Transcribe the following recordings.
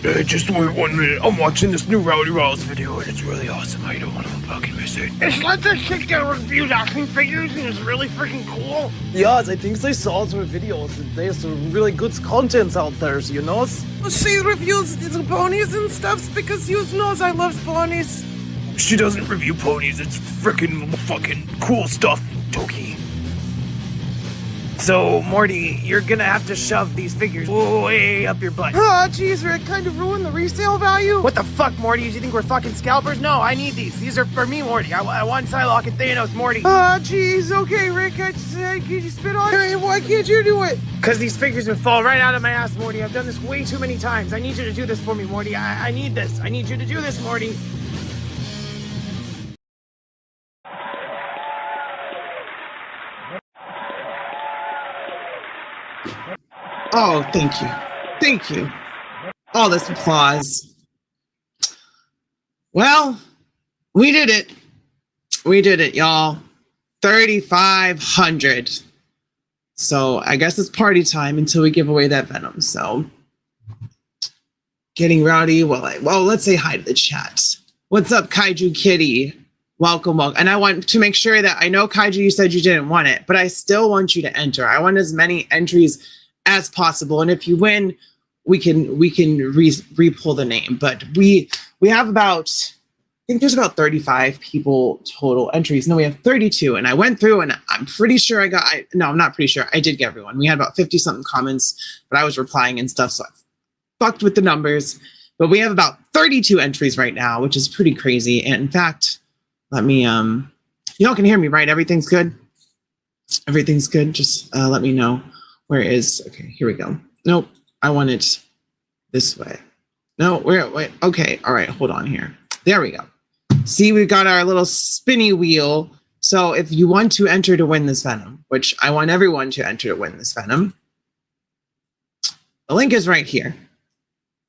Just wait 1 minute. I'm watching this new Rowdy Riles video and it's really awesome. I don't want to fucking miss it. It's like this chick that reviews action figures and it's really freaking cool. Yes, I think they saw some videos and there's some really good contents out there, you know? She reviews the ponies and stuff because you knows I love ponies. She doesn't review ponies. It's freaking fucking cool stuff, Toki. So, Morty, you're gonna have to shove these figures way up your butt. Ah, jeez, Rick, kind of ruined the resale value. What the fuck, Morty? Do you think we're fucking scalpers? No, I need these. These are for me, Morty. I want Psylocke and Thanos, Morty. Ah, jeez, okay, Rick, can you spit on it? Why can't you do it? Because these figures would fall right out of my ass, Morty. I've done this way too many times. I need you to do this for me, Morty. I need this. I need you to do this, Morty. Oh, thank you. Thank you. All this applause. Well, we did it. We did it, y'all. 3,500. So I guess it's party time until we give away that Venom. So getting rowdy. Well, let's say hi to the chat. What's up, Kaiju Kitty? Welcome. And I want to make sure that I know, Kaiju, you said you didn't want it, but I still want you to enter. I want as many entries as possible, and if you win, we can re-pull the name. But we have about, I think there's about 35 people total entries. No, we have 32, and I went through and I'm pretty sure I'm not pretty sure, I did get everyone. We had about 50 something comments, but I was replying and stuff, so I fucked with the numbers. But we have about 32 entries right now, which is pretty crazy. And in fact, let me y'all can hear me, right? Everything's good. Everything's good. Just let me know. Where is, okay, here we go. Nope, I want it this way. No, wait, okay, all right, hold on here. There we go. See, we've got our little spinny wheel. So if you want to enter to win this Venom, which I want everyone to enter to win this Venom, the link is right here.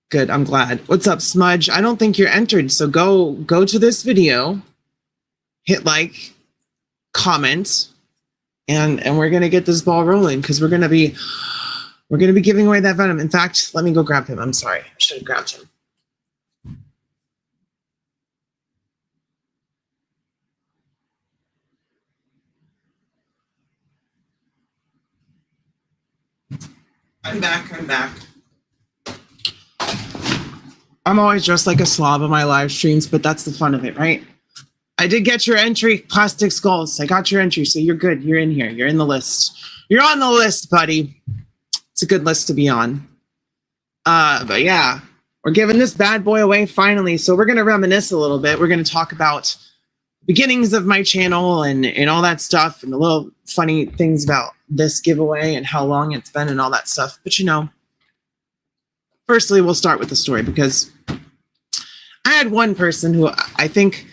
Good, I'm glad. What's up, Smudge? I don't think you're entered, so go to this video, hit like, comment, and we're gonna get this ball rolling because we're gonna be giving away that Venom. In fact, let me go grab him. I'm sorry, I should have grabbed him. I'm back. I'm always dressed like a slob on my live streams, but that's the fun of it, right? I did get your entry, Plastic Skulls. I got your entry, so you're good. You're in here. You're in the list. You're on the list, buddy. It's a good list to be on. But yeah, we're giving this bad boy away finally. So we're going to reminisce a little bit. We're going to talk about beginnings of my channel and all that stuff and the little funny things about this giveaway and how long it's been and all that stuff. But you know, firstly, we'll start with the story because I had one person who I think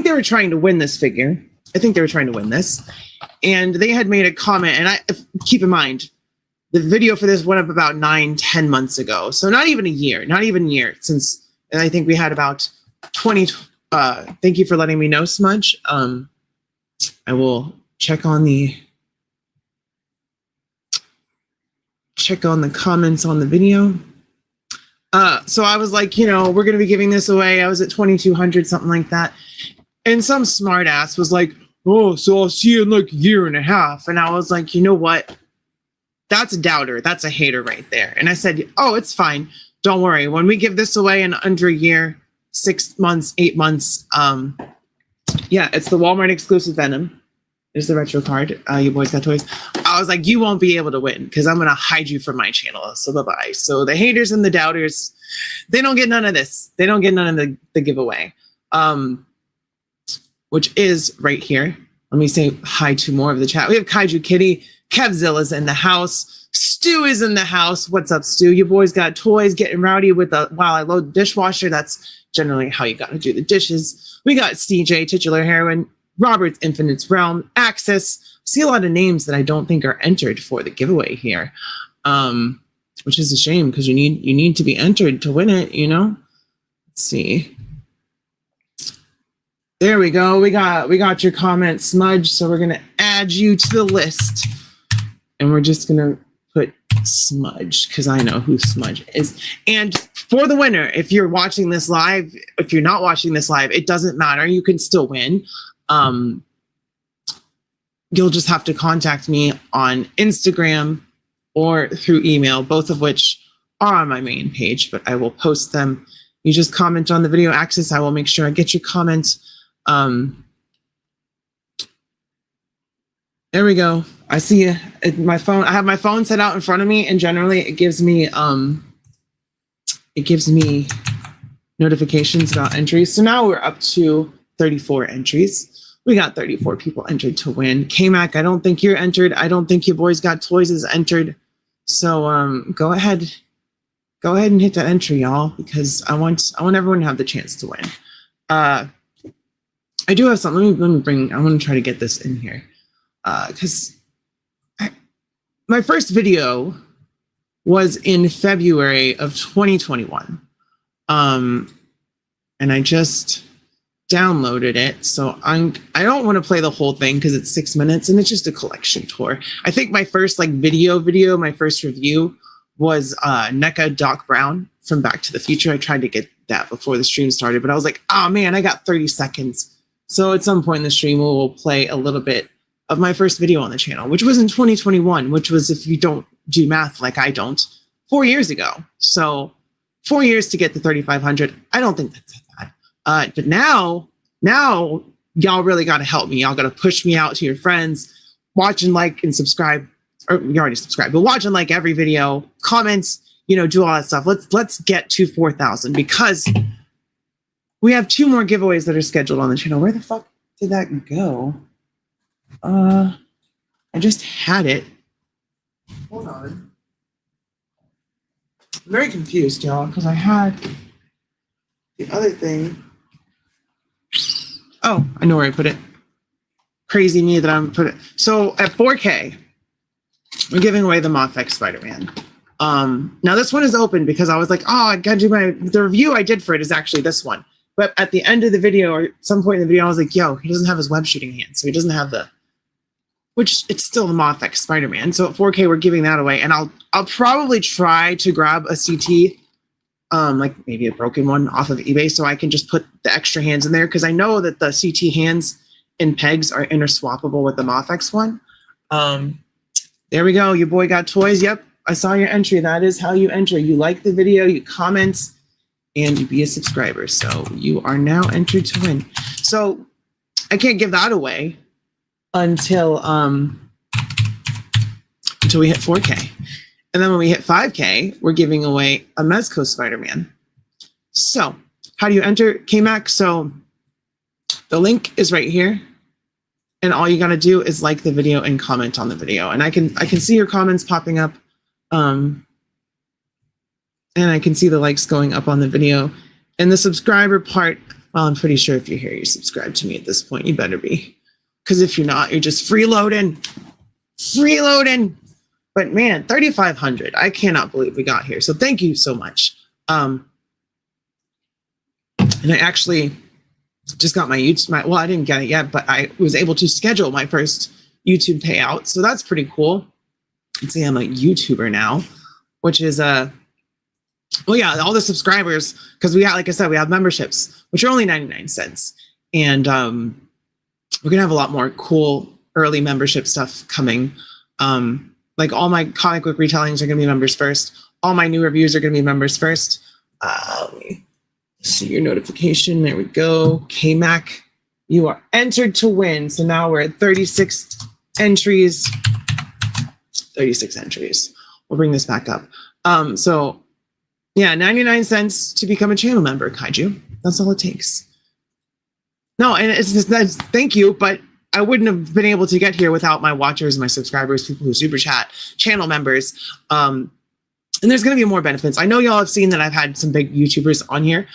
they were trying to win this figure. I think they were trying to win this. And they had made a comment, and keep in mind, the video for this went up about 9-10 months ago. So not even a year since, and I think we had about 20, thank you for letting me know, Smudge. I will check on the comments on the video. So I was like, you know, we're going to be giving this away. I was at 2,200, something like that. And some smart ass was like, oh, so I'll see you in like a year and a half. And I was like, you know what? That's a doubter. That's a hater right there. And I said, oh, it's fine. Don't worry. When we give this away in under a year, 6 months, 8 months, yeah, it's the Walmart exclusive Venom. There's the retro card. You boys got toys. I was like, you won't be able to win because I'm going to hide you from my channel. So bye-bye. So the haters and the doubters, they don't get none of this. They don't get none of the giveaway. Which is right here. Let me say hi to more of the chat. We have Kaiju Kitty. Kevzilla's in the house. Stu is in the house. What's up, Stu? You boys got toys getting rowdy with while I load the dishwasher. That's generally how you got to do the dishes. We got CJ, Titular Heroine, Robert's Infinite's Realm, Axis. See a lot of names that I don't think are entered for the giveaway here, which is a shame because you need to be entered to win it, you know? Let's see. There we go. We got your comment, Smudge. So we're gonna add you to the list, and we're just gonna put Smudge because I know who Smudge is. And for the winner, if you're watching this live, if you're not watching this live, it doesn't matter. You can still win. You'll just have to contact me on Instagram or through email, both of which are on my main page, but I will post them. You just comment on the video access. I will make sure I get your comments. There we go. I see my phone. I have my phone set out in front of me, and generally it gives me notifications about entries. So now we're up to 34 entries. We got 34 people entered to win. K-Mac, I don't think you're entered. I don't think your Boys Got Toys is entered. So go ahead and hit that entry, y'all, because I want everyone to have the chance to win. I do have something. Let me bring. I want to try to get this in here because my first video was in February of 2021, and I just downloaded it. So I don't want to play the whole thing because it's 6 minutes and it's just a collection tour. I think my first video, my first review was NECA Doc Brown from Back to the Future. I tried to get that before the stream started, but I was like, oh man, I got 30 seconds. So at some point in the stream, we'll play a little bit of my first video on the channel, which was in 2021, which was, if you don't do math like I don't, 4 years ago. So 4 years to get to 3,500. I don't think that's that bad. But now y'all really got to help me. Y'all got to push me out to your friends, watch and like and subscribe. Or you already subscribed, but watch and like every video, comments, do all that stuff. Let's get to 4,000 because we have 2 more giveaways that are scheduled on the channel. Where the fuck did that go? I just had it. Hold on. I'm very confused, y'all, because I had the other thing. Oh, I know where I put it. Crazy me that I'm put it. So at 4K, we're giving away the Mofex Spider-Man. Now this one is open because I was like, oh, I gotta do the review I did for it is actually this one. But at the end of the video, or some point in the video, I was like, yo, he doesn't have his web shooting hand, so he doesn't have which it's still the Mofex Spider-Man. So at 4K, we're giving that away, and I'll probably try to grab a CT, like maybe a broken one off of eBay, so I can just put the extra hands in there because I know that the CT hands and pegs are interswappable with the Mofex one. There we go. Your boy got toys. Yep, I saw your entry. That is how you enter. You like the video, you comment, and you be a subscriber. So you are now entered to win. So I can't give that away until we hit 4K. And then when we hit 5K, we're giving away a Mezco Spider-Man. So how do you enter, K-Mac? So the link is right here. And all you got to do is like the video and comment on the video. And I can see your comments popping up. And I can see the likes going up on the video. And the subscriber part, well, I'm pretty sure if you're here, you're subscribed to me at this point. You better be. Because if you're not, you're just freeloading. Freeloading. But man, 3,500. I cannot believe we got here. So thank you so much. And I actually just got my YouTube, well, I didn't get it yet, but I was able to schedule my first YouTube payout. So that's pretty cool. Let's see, I'm a YouTuber now, which is, well, yeah, all the subscribers, because we got, like I said, we have memberships, which are only 99 cents. And we're going to have a lot more cool early membership stuff coming. Like all my comic book retellings are going to be members first. All my new reviews are going to be members first. Let me see your notification. There we go. K-Mac, you are entered to win. So now we're at 36 entries. 36 entries. We'll bring this back up. So yeah, 99 cents to become a channel member, Kaiju. That's all it takes. No, and it's just that's thank you, but I wouldn't have been able to get here without my watchers, my subscribers, people who super chat, channel members. And there's going to be more benefits. I know y'all have seen that I've had some big YouTubers on here.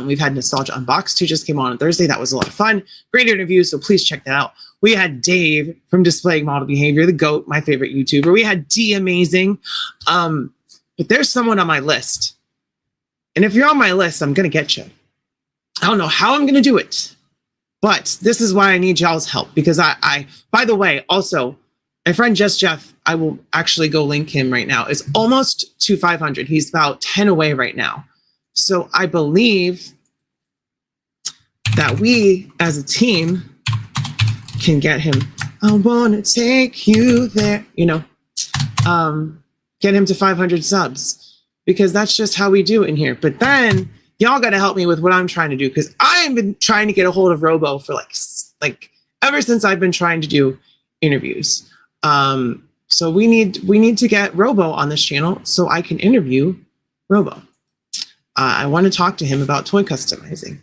We've had Nostalgia Unboxed, who just came on Thursday. That was a lot of fun. Great interview, so please check that out. We had Dave from Displaying Model Behavior, the GOAT, my favorite YouTuber. We had D Amazing. But there's someone on my list. And if you're on my list, I'm going to get you. I don't know how I'm going to do it. But this is why I need y'all's help. Because I by the way, also, my friend Just Jeff, I will actually go link him right now, is almost to 500. He's about 10 away right now. So I believe that we as a team can get him. I want to take you there, get him to 500 subs, because that's just how we do it in here. But then y'all got to help me with what I'm trying to do, because I have been trying to get a hold of Robo for like ever since I've been trying to do interviews. So we need to get Robo on this channel so I can interview Robo. I want to talk to him about toy customizing.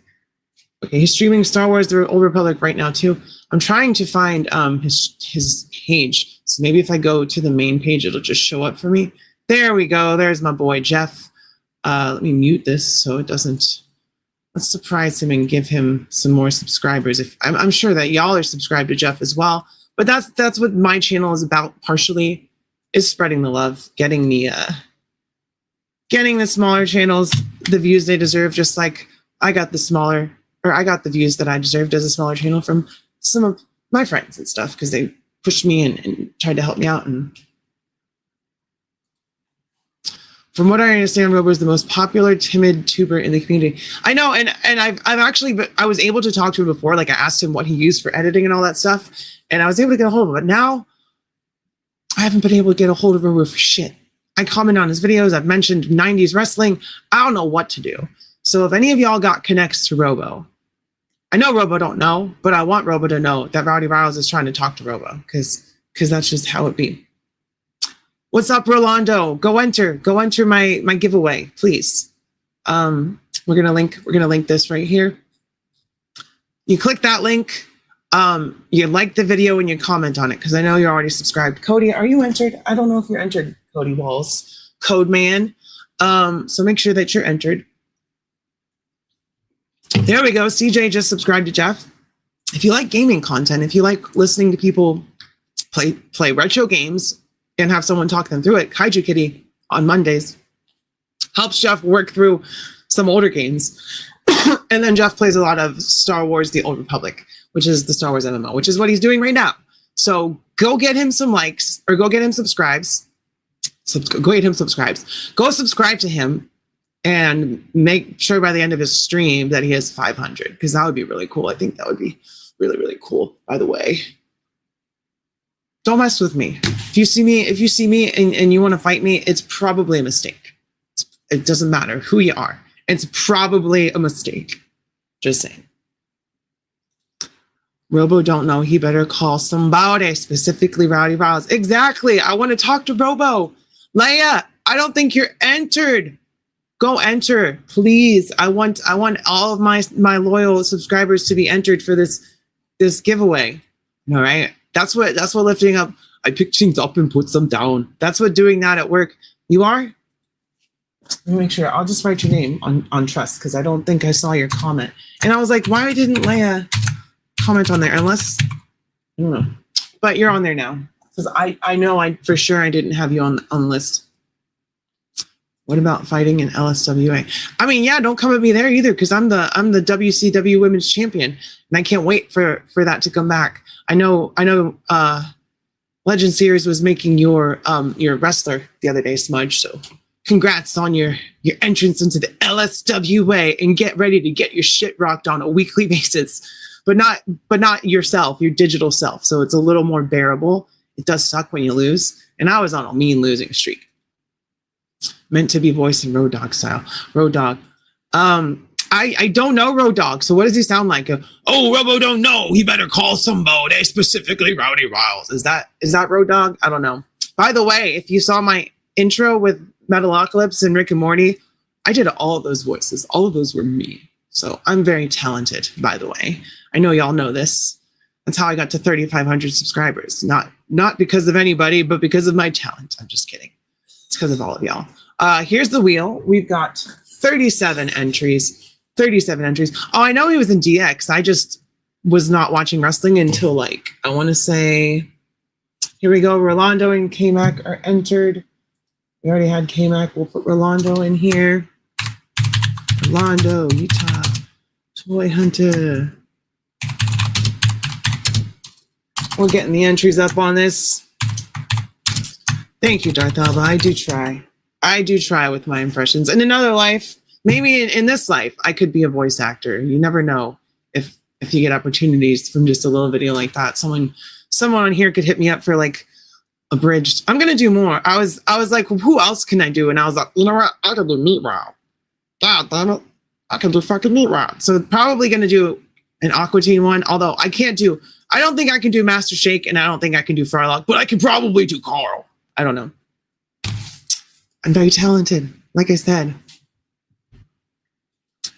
Okay, he's streaming Star Wars: The Old Republic right now too. I'm trying to find his page. So maybe if I go to the main page, it'll just show up for me. There we go. There's my boy Jeff. Let me mute this so it doesn't. Let's surprise him and give him some more subscribers. If I'm sure that y'all are subscribed to Jeff as well. But that's what my channel is about. Partially, is spreading the love, getting the smaller channels the views they deserve. Just like I got the views that I deserved as a smaller channel from some of my friends and stuff, because they pushed me and tried to help me out. And from what I understand, Robo is the most popular timid tuber in the community. I know, and I was able to talk to him before. Like I asked him what he used for editing and all that stuff, and I was able to get a hold of him. But now I haven't been able to get a hold of Robo for shit. I comment on his videos. I've mentioned 90s wrestling. I don't know what to do. So if any of y'all got connects to Robo, I know Robo don't know, but I want Robo to know that Rowdy Riles is trying to talk to Robo, because that's just how it be. What's up, Rolando? Go enter my giveaway, please. We're gonna link this right here. You click that link, you like the video and you comment on it, because I know you're already subscribed. Cody, are you entered? I don't know if you're entered, Cody Walls, Code Man. So make sure that you're entered. There we go. CJ just subscribed to Jeff. If you like gaming content, if you like listening to people play retro games and have someone talk them through it, Kaiju Kitty on Mondays helps Jeff work through some older games. And then Jeff plays a lot of Star Wars: The Old Republic, which is the Star Wars MMO, which is what he's doing right now. So go get him some likes, or go get him subscribes. Go subscribe to him, and make sure by the end of his stream that he has 500, because that would be really cool. I think that would be really, really cool, by the way. Don't mess with me. If you see me and you want to fight me, it's probably a mistake. It doesn't matter who you are. It's probably a mistake. Just saying. Robo don't know. He better call somebody, specifically Rowdy Riles. Exactly. I want to talk to Robo. Leia, I don't think you're entered. Go enter, please. I want all of my loyal subscribers to be entered for this giveaway. All right. That's what lifting up. I pick things up and put them down. That's what doing that at work. You are? Let me make sure. I'll just write your name on Trust, because I don't think I saw your comment. And I was like, why didn't Leia comment on there? Unless, I don't know. But you're on there now. Because I know for sure I didn't have you on the list. What about fighting in LSWA? I mean, yeah, don't come at me there either, because I'm the WCW Women's Champion, and I can't wait for that to come back. I know. Legend Series was making your wrestler the other day, Smudge. So congrats on your entrance into the LSWA, and get ready to get your shit rocked on a weekly basis, but not yourself, your digital self. So it's a little more bearable. It does suck when you lose, and I was on a mean losing streak. Meant to be voiced in Road Dogg style. Road Dogg. I don't know Road Dogg, so what does he sound like? Oh, Robo don't know. He better call somebody, specifically Rowdy Riles. Is that Road Dogg? I don't know. By the way, if you saw my intro with Metalocalypse and Rick and Morty, I did all of those voices. All of those were me. So I'm very talented, by the way. I know y'all know this. That's how I got to 3,500 subscribers. Not because of anybody, but because of my talent. I'm just kidding. It's because of all of y'all. Here's the wheel. We've got 37 entries. 37 entries. Oh, I know he was in DX. I just was not watching wrestling until, like, I want to say, here we go. Rolando and K-Mac are entered. We already had K-Mac. We'll put Rolando in here. Rolando, Utah, Toy Hunter. We're getting the entries up on this. Thank you, Darth Alba. I do try with my impressions. In another life, maybe in this life, I could be a voice actor. You never know if you get opportunities from just a little video like that. Someone on here could hit me up for like abridged. I'm gonna do more. I was like, well, who else can I do? And I was like, you know what? I could do Meat Rob. God damn it. I can do fucking Meat Rob. So probably gonna do an Aqua Teen one, although I don't think I can do Master Shake, and I don't think I can do Frylock, but I can probably do Carl. I don't know. I'm very talented, like I said.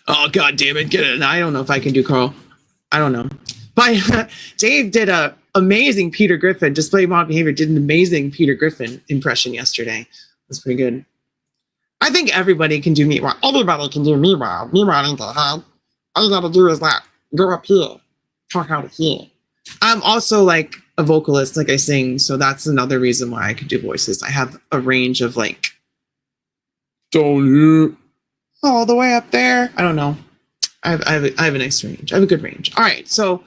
Oh, God damn it. Get it. And I don't know if I can do Carl. I don't know. But Dave did a amazing Peter Griffin. Display Mod Behavior did an amazing Peter Griffin impression yesterday. That's pretty good. I think everybody can do Meat Rob. Everybody can do Meat Rob. Meat Rob ain't that hard. All you gotta do is like, go up here. Talk out of here. I'm also like a vocalist, like I sing. So that's another reason why I could do voices. I have a range of like, down here, all the way up there. I don't know. I have a nice range. I have a good range. All right, so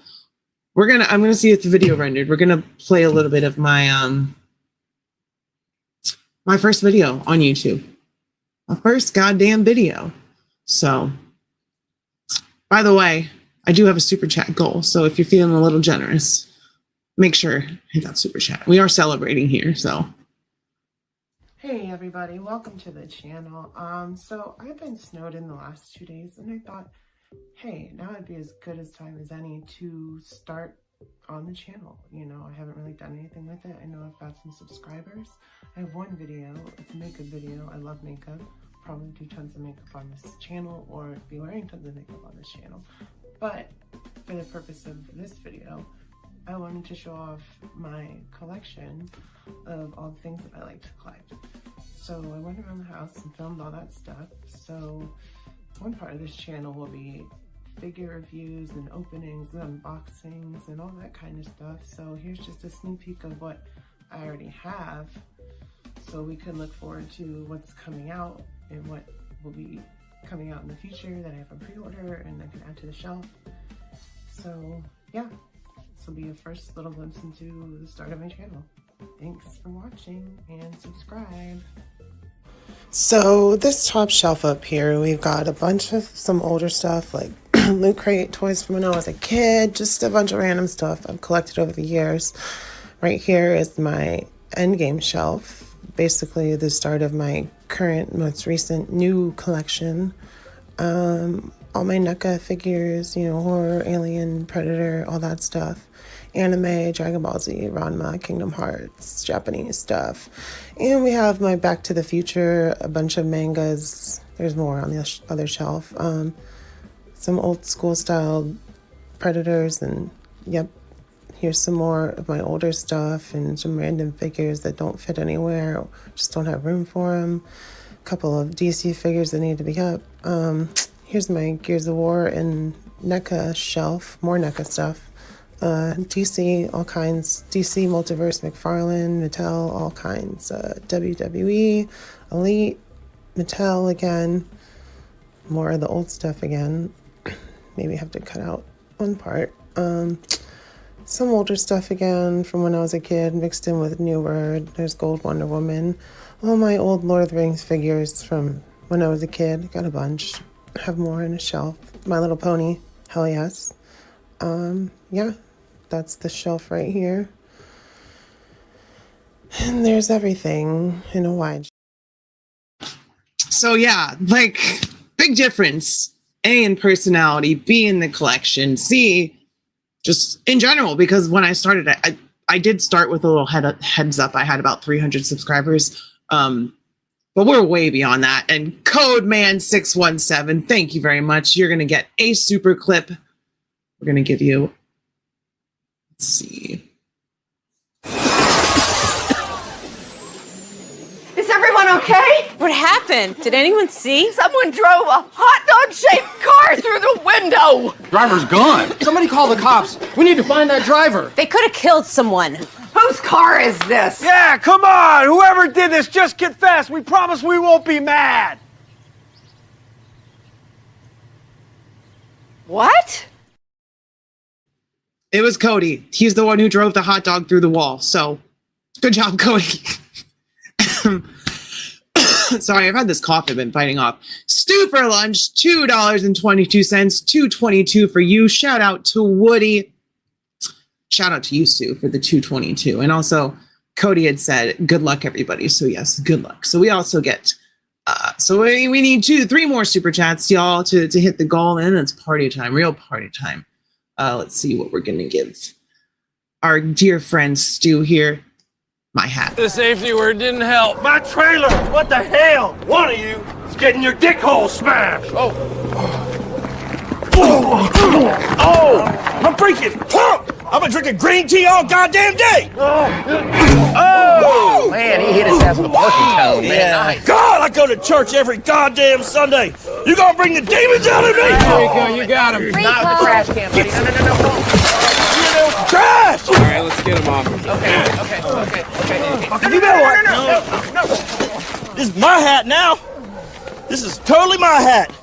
I'm gonna see if the video rendered. We're gonna play a little bit of my my first video on YouTube. My first goddamn video. So, by the way, I do have a super chat goal. So if you're feeling a little generous, make sure hit that super chat. We are celebrating here, so. Hey everybody, welcome to the channel. So I've been snowed in the last 2 days, and I thought, hey, now would be as good as time as any to start on the channel. You know, I haven't really done anything with it. I know I've got some subscribers. I have one video. It's a makeup video. I love makeup. Probably do tons of makeup on this channel, or be wearing tons of makeup on this channel. But for the purpose of this video, I wanted to show off my collection of all the things that I like to collect. So I went around the house and filmed all that stuff. So one part of this channel will be figure reviews and openings and unboxings and all that kind of stuff. So here's just a sneak peek of what I already have, so we can look forward to what's coming out and what will be coming out in the future that I have on pre-order and I can add to the shelf. So yeah, this will be a first little glimpse into the start of my channel. Thanks for watching and subscribe. So this top shelf up here, we've got a bunch of some older stuff like Loot Crate toys from when I was a kid, just a bunch of random stuff I've collected over the years. Right here is my endgame shelf, basically the start of my current, most recent new collection. All my NECA figures, you know, horror, alien, predator, all that stuff. Anime, Dragon Ball Z, Ranma, Kingdom Hearts, Japanese stuff. And we have my Back to the Future, a bunch of mangas. There's more on the other shelf. Some old school style Predators, and yep, here's some more of my older stuff and some random figures that don't fit anywhere, or just don't have room for them. A couple of DC figures that need to be up. Here's my Gears of War and NECA shelf, more NECA stuff. DC, all kinds, DC, Multiverse, McFarlane, Mattel, all kinds, WWE, Elite, Mattel again, more of the old stuff again. Maybe have to cut out one part. Some older stuff again from when I was a kid, mixed in with newer. There's Gold Wonder Woman. All my old Lord of the Rings figures from when I was a kid, got a bunch. Have more in a shelf. My Little Pony, hell yes. Yeah, that's the shelf right here. And there's everything in a wide. So yeah, like, big difference. A, in personality, B, in the collection, C, just in general, because when I started, I did start with a little heads up. I had about 300 subscribers, but we're way beyond that. And Codeman617, thank you very much. You're going to get a super clip. We're going to give you, let's see. Is everyone okay? What happened? Did anyone see? Someone drove a hot dog-shaped car through the window! Driver's gone. Somebody call the cops. We need to find that driver. They could have killed someone. Whose car is this? Yeah, come on! Whoever did this, just confess. We promise we won't be mad. What? It was Cody. He's the one who drove the hot dog through the wall. So, good job, Cody. Sorry, I've had this cough I've been fighting off. Stew for lunch, $2.22, $2.22 for you. Shout out to Woody. Shout out to you, Stu, for the $2.22. And also, Cody had said, good luck, everybody. So yes, good luck. So we also get, so we need 3 more super chats, y'all, to hit the goal. And it's party time, real party time. Let's see what we're going to give our dear friend Stu here. My hat. The safety word didn't help. My trailer! What the hell? One of you is getting your dick hole smashed! Oh, I'm freaking pumped! I've been drinking green tea all goddamn day! Oh! Man, he hit his ass with a parking cone, man. Nice. God, I go to church every goddamn Sunday! You gonna bring the demons out of me? There you go, you got him. Not with the trash can, buddy. No. Trash! All right, let's get him off. Okay. You know what? No. This is my hat now. This is totally my hat.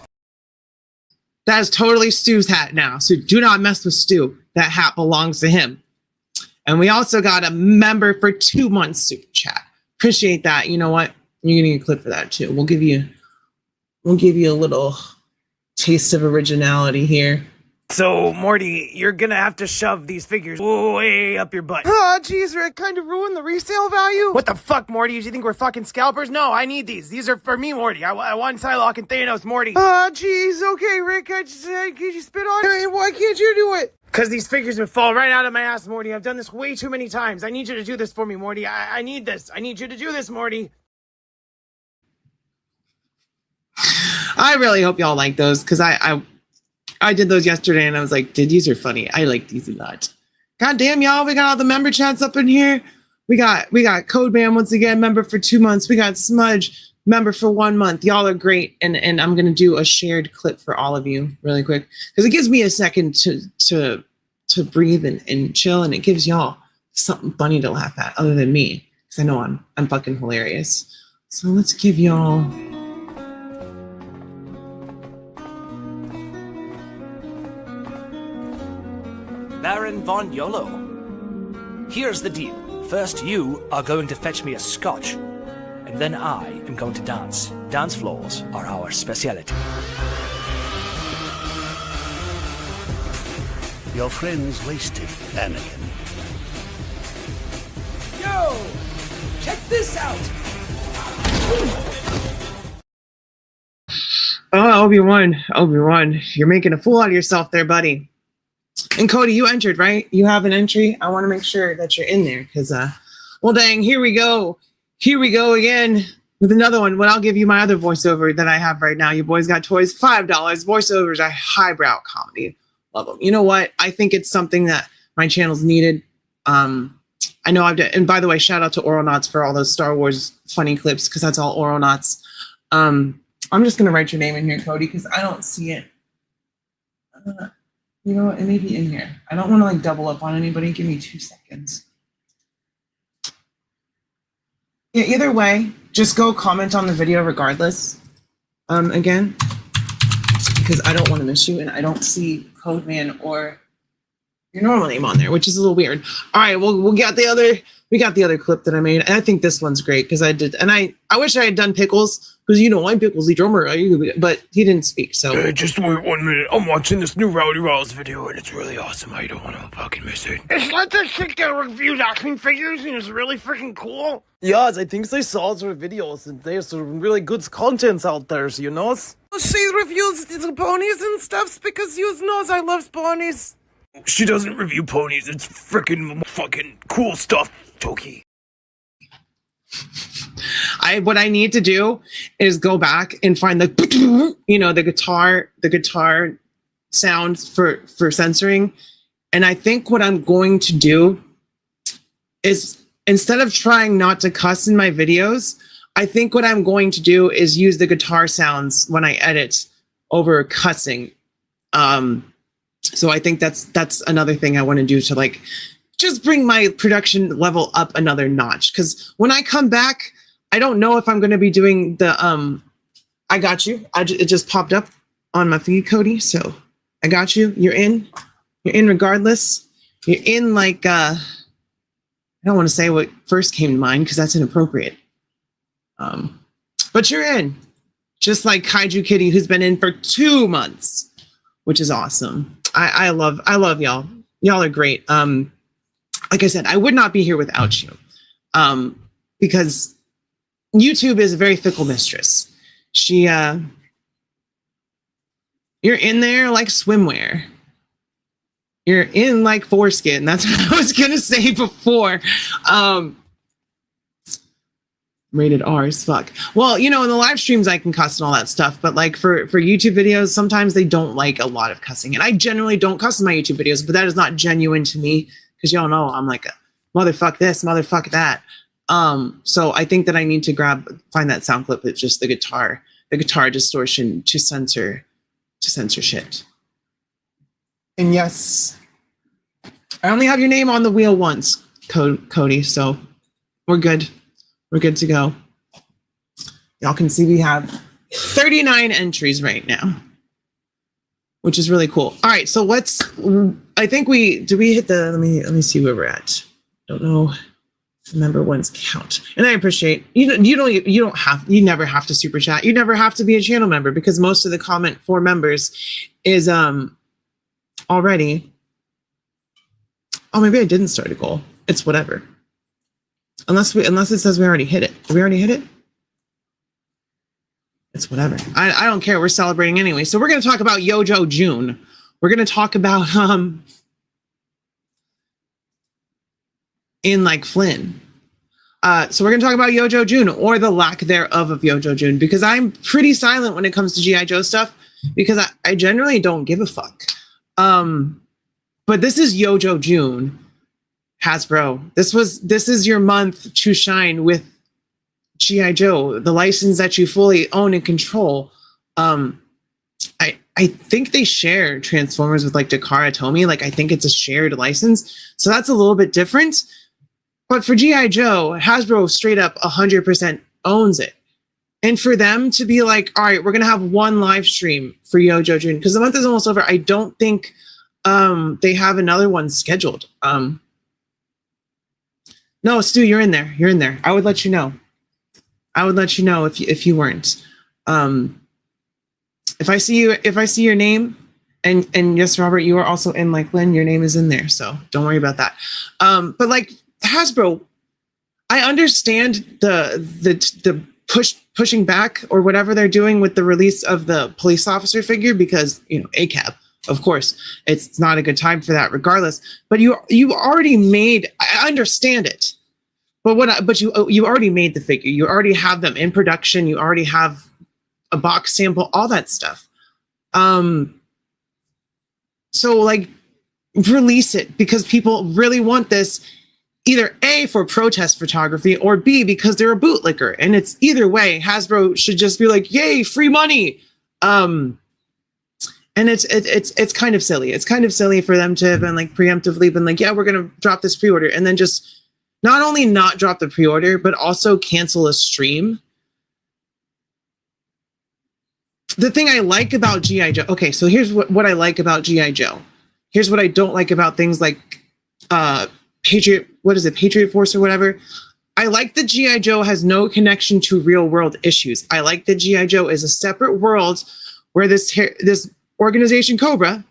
That is totally Stu's hat now. So do not mess with Stu. That hat belongs to him. And we also got a member for 2 months super chat. Appreciate that. You know what? You're getting a clip for that too. We'll give you a little taste of originality here. So, Morty, you're gonna have to shove these figures way up your butt. Oh, jeez, Rick, kind of ruined the resale value. What the fuck, Morty? Do you think we're fucking scalpers? No, I need these. These are for me, Morty. I want Psylocke and Thanos, Morty. Oh, jeez, okay, Rick, could you spit on it? Why can't you do it? Because these figures would fall right out of my ass, Morty. I've done this way too many times. I need you to do this for me, Morty. I need this. I need you to do this, Morty. I really hope y'all like those because I did those yesterday and I was like, dude, these are funny. I like these a lot. God damn, y'all. We got all the member chats up in here. We got Code Man once again, member for 2 months. We got Smudge, member for 1 month. Y'all are great. And I'm going to do a shared clip for all of you really quick because it gives me a second to breathe and chill. And it gives y'all something funny to laugh at other than me because I know I'm fucking hilarious. So let's give y'all. Baron von Yolo. Here's the deal. First, you are going to fetch me a scotch, and then I am going to dance. Dance floors are our speciality. Your friend's wasted, Anakin. Yo! Check this out! Oh, Obi-Wan, you're making a fool out of yourself there, buddy. And Cody, you entered, right? You have an entry. I want to make sure that you're in there because, well, dang, here we go. Here we go again with another one. But I'll give you my other voiceover that I have right now. You boys got toys, $5. Voiceovers are highbrow comedy. Love them. You know what? I think it's something that my channel's needed. I know I've done, and by the way, shout out to Oronauts for all those Star Wars funny clips because that's all Oronauts. I'm just gonna write your name in here, Cody, because I don't see it. You know what? It may be in here. I don't want to like double up on anybody. Give me 2 seconds. Yeah, either way, just go comment on the video regardless. Again, because I don't want to miss you and I don't see Codeman or your normal name on there, which is a little weird. All right, well, we got the other clip that I made, and I think this one's great because I did, and I wish I had done Pickles because you know I'm Pickles the drummer, but he didn't speak. So just wait 1 minute. I'm watching this new Rowdy Riles video, and it's really awesome. I don't want to fucking miss it. It's like that shit that reviews action figures, and it's really freaking cool. Yes, I think they saw some videos and there's some really good contents out there, you know? She reviews the ponies and stuff because you knows I love ponies. She doesn't review ponies. It's freaking fucking cool stuff, Toki. What I need to do is go back and find the guitar sounds for censoring. And I think what I'm going to do is instead of trying not to cuss in my videos, I think what I'm going to do is use the guitar sounds when I edit over cussing. So I think that's another thing I want to do to like just bring my production level up another notch. Because when I come back, I don't know if I'm going to be doing the I got you. It just popped up on my feed, Cody. So I got you. You're in regardless. You're in like I don't want to say what first came to mind because that's inappropriate. But you're in, just like Kaiju Kitty, who's been in for 2 months, which is awesome. I love y'all. Y'all are great. Like I said, I would not be here without you, because YouTube is a very fickle mistress. You're in there like swimwear. You're in like foreskin. That's what I was gonna say before. Rated R as fuck. Well, in the live streams I can cuss and all that stuff, but like for YouTube videos, sometimes they don't like a lot of cussing. And I generally don't cuss in my YouTube videos, but that is not genuine to me, because y'all know I'm like a motherfuck this, motherfuck that. So I think that I need to find that sound clip. It's just the guitar distortion to censor shit. And yes, I only have your name on the wheel once, Cody, so we're good. We're good to go. Y'all can see we have 39 entries right now, which is really cool. All right, so I think we hit the, let me see where we're at. Don't know if the member ones count. And I appreciate, you never have to super chat. You never have to be a channel member, because most of the comment for members is already, oh, maybe I didn't start a goal. It's whatever. Unless it says we already hit it. Did we already hit it? It's whatever. I don't care. We're celebrating anyway. So we're going to talk about Yojo June. We're going to talk about in like Flynn. So we're going to talk about Yojo June, or the lack thereof of Yojo June, because I'm pretty silent when it comes to G.I. Joe stuff, because I generally don't give a fuck. But this is Yojo June. Hasbro, this is your month to shine with G.I. Joe, the license that you fully own and control. I think they share Transformers with like Takara Tomy. Like, I think it's a shared license, so that's a little bit different. But for G.I. Joe, Hasbro straight up 100% owns it. And for them to be like, all right, we're gonna have one live stream for Yojo June, because the month is almost over. I don't think they have another one scheduled. No, Stu, you're in there. You're in there. I would let you know. If you weren't. If I see your name, and yes, Robert, you are also in like Lynn, your name is in there, so don't worry about that. But like Hasbro, I understand the pushing back or whatever they're doing with the release of the police officer figure, because ACAB. Of course, it's not a good time for that regardless, but you already made, I understand it. But you already made the figure. You already have them in production. You already have a box sample, all that stuff. So like release it, because people really want this, either A, for protest photography, or B, because they're a bootlicker. And it's either way, Hasbro should just be like, yay, free money. And it's kind of silly. It's kind of silly for them to have been like preemptively been like, yeah, we're going to drop this pre-order, and then just not only not drop the pre-order, but also cancel a stream. The thing I like about G.I. Joe. Okay, so here's what I like about G.I. Joe. Here's what I don't like about things like Patriot Force or whatever. I like that G.I. Joe has no connection to real world issues. I like that G.I. Joe is a separate world where this organization Cobra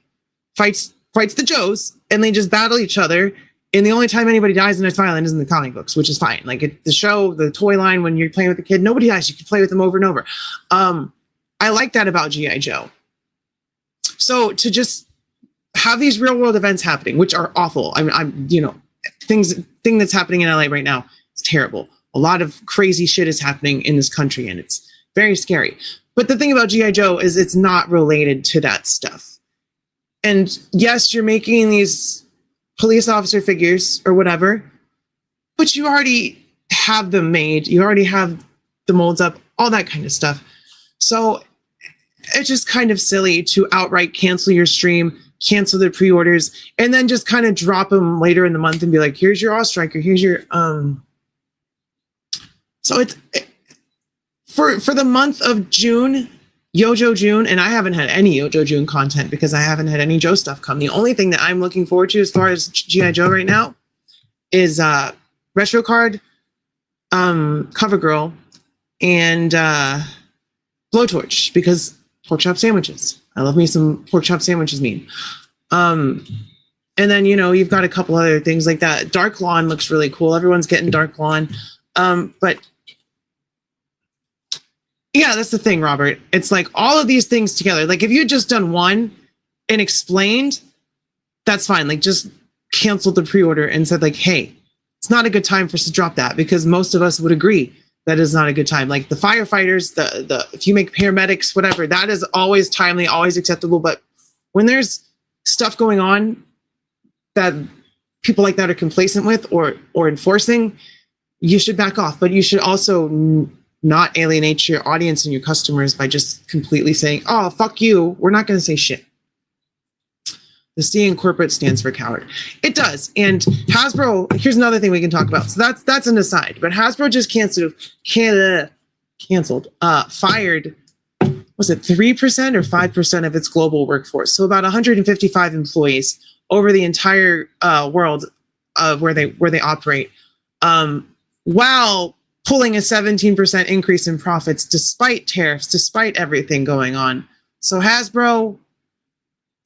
fights the Joes, and they just battle each other. And the only time anybody dies and it's violent is in the comic books, which is fine. Like the show, the toy line, when you're playing with a kid, nobody dies. You can play with them over and over. I like that about G.I. Joe. So to just have these real world events happening, which are awful. Thing that's happening in LA right now is terrible. A lot of crazy shit is happening in this country, and it's very scary. But the thing about G.I. Joe is it's not related to that stuff. And yes, you're making these police officer figures or whatever, but you already have them made. You already have the molds up, all that kind of stuff. So it's just kind of silly to outright cancel your stream, cancel the pre-orders, and then just kind of drop them later in the month and be like, here's your All-Striker, here's your so it's for the month of June, Yojo June, and I haven't had any Yojo June content because I haven't had any Joe stuff come. The only thing that I'm looking forward to as far as G.I. Joe right now is Retro Card, Cover Girl, and blowtorch, because pork chop sandwiches. I love me some pork chop sandwiches meme. And then, you know, you've got a couple other things like that. Dark Lawn looks really cool. Everyone's getting Dark Lawn. But yeah, that's the thing, Robert. It's like all of these things together. Like if you had just done one and explained, that's fine. Like just canceled the pre-order and said like, hey, it's not a good time for us to drop that, because most of us would agree that is not a good time. Like the firefighters, the if you make paramedics, whatever, that is always timely, always acceptable. But when there's stuff going on that people like that are complacent with or enforcing, you should back off. But you should also not alienate your audience and your customers by just completely saying, oh, fuck you, we're not going to say shit. The C in corporate stands for coward. It does. And Hasbro, here's another thing we can talk about. So that's an aside. But Hasbro just fired, was it 3% or 5% of its global workforce? So about 155 employees over the entire world where they operate, while pulling a 17% increase in profits despite tariffs, despite everything going on. So Hasbro,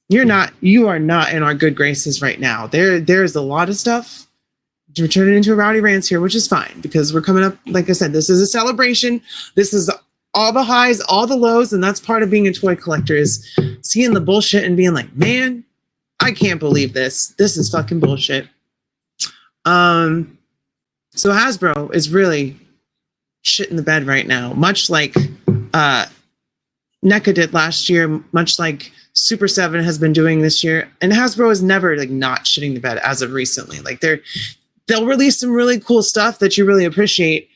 you are not in our good graces right now. There's a lot of stuff. We're turning into a rowdy rants here, which is fine because we're coming up. Like I said, this is a celebration. This is all the highs, all the lows, and that's part of being a toy collector, is seeing the bullshit and being like, man, I can't believe this. This is fucking bullshit. So Hasbro is really shit in the bed right now, much like NECA did last year, much like Super 7 has been doing this year. And Hasbro is never like not shitting the bed as of recently. Like they'll release some really cool stuff that you really appreciate.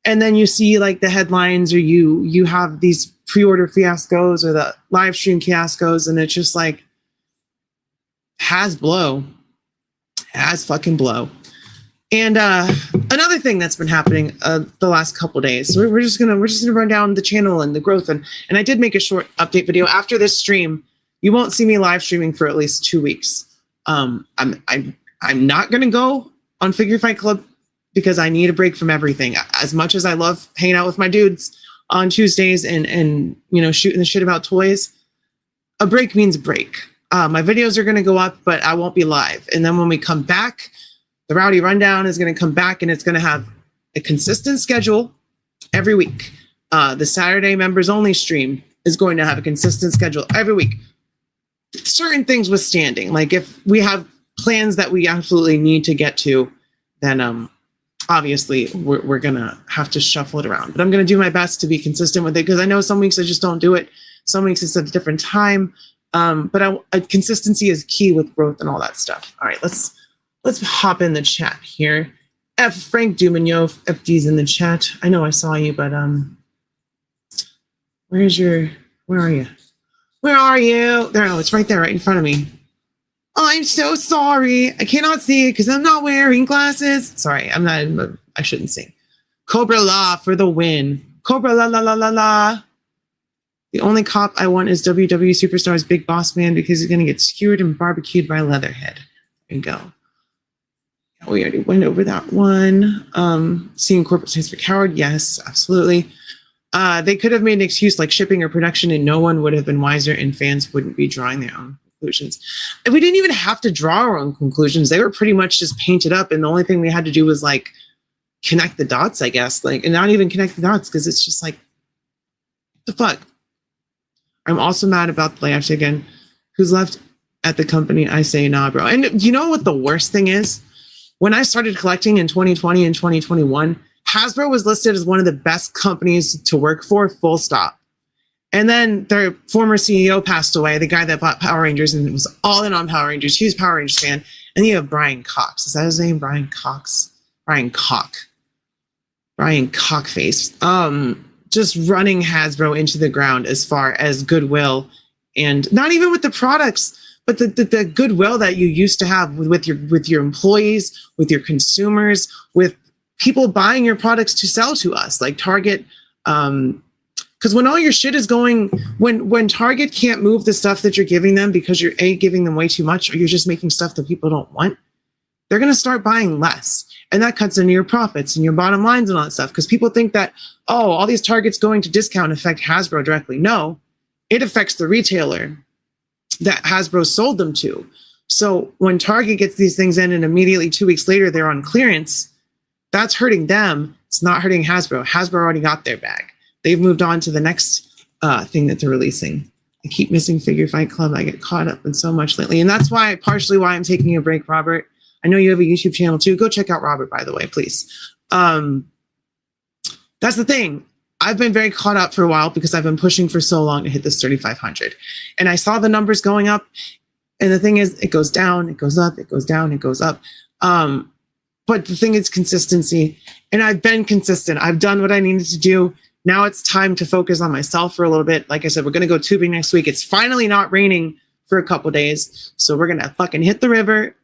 And then you see like the headlines, or you have these pre-order fiascos or the live stream fiascos, and it's just like has fucking blow. And another thing that's been happening the last couple days, so we're just gonna run down the channel and the growth, and I did make a short update video after this stream. You won't see me live streaming for at least 2 weeks. I'm not gonna go on Figure Fight Club because I need a break from everything. As much as I love hanging out with my dudes on Tuesdays and you know, shooting the shit about toys, a break means a break. My videos are gonna go up, but I won't be live. And then when we come back, the Rowdy Rundown is going to come back, and it's going to have a consistent schedule every week. The Saturday members only stream is going to have a consistent schedule every week. Certain things withstanding, like if we have plans that we absolutely need to get to, then obviously we're going to have to shuffle it around. But I'm going to do my best to be consistent with it, because I know some weeks I just don't do it. Some weeks it's at a different time. But consistency is key with growth and all that stuff. All right, let's hop in the chat here. Frank Dumigno, FD's in the chat. I know I saw you, but where are you? Where are you? There, oh, it's right there, right in front of me. Oh, I'm so sorry. I cannot see it because I'm not wearing glasses. Sorry, I shouldn't sing. Cobra La for the win. Cobra La La La La La. The only cop I want is WWE Superstar's Big Boss Man, because he's going to get skewered and barbecued by Leatherhead. There you go. We already went over that one. Seeing corporate stands for coward. Yes, absolutely. They could have made an excuse like shipping or production, and no one would have been wiser, and fans wouldn't be drawing their own conclusions. And we didn't even have to draw our own conclusions. They were pretty much just painted up, and the only thing we had to do was like connect the dots, I guess. Like, and not even connect the dots, because it's just like, what the fuck? I'm also mad about the layoffs again. Who's left at the company? I say nah, bro. And you know what the worst thing is? When I started collecting in 2020 and 2021, Hasbro was listed as one of the best companies to work for, full stop. And then their former CEO passed away, the guy that bought Power Rangers and was all in on Power Rangers. Huge Power Rangers fan. And then you have Brian Cox. Is that his name? Brian Cox? Brian Cockface. Just running Hasbro into the ground as far as goodwill, and not even with the products, but the goodwill that you used to have with your employees, with your consumers, with people buying your products to sell to us, like Target. Because when all your shit is going, when Target can't move the stuff that you're giving them because you're giving them way too much, or you're just making stuff that people don't want, they're going to start buying less. And that cuts into your profits and your bottom lines and all that stuff. Because people think that, oh, all these targets going to discount affect Hasbro directly. No, it affects the retailer that Hasbro sold them to. So when Target gets these things in and immediately 2 weeks later they're on clearance, that's hurting them. It's not hurting Hasbro. Hasbro already got their bag. They've moved on to the next thing that they're releasing. I keep missing Figure Fight Club. I get caught up in so much lately. And that's why, partially why I'm taking a break, Robert. I know you have a YouTube channel too. Go check out Robert, by the way, please. That's the thing. I've been very caught up for a while because I've been pushing for so long to hit this 3,500. And I saw the numbers going up. And the thing is, it goes down, it goes up, it goes down, it goes up. But the thing is consistency. And I've been consistent. I've done what I needed to do. Now it's time to focus on myself for a little bit. Like I said, we're going to go tubing next week. It's finally not raining for a couple days. So we're going to fucking hit the river.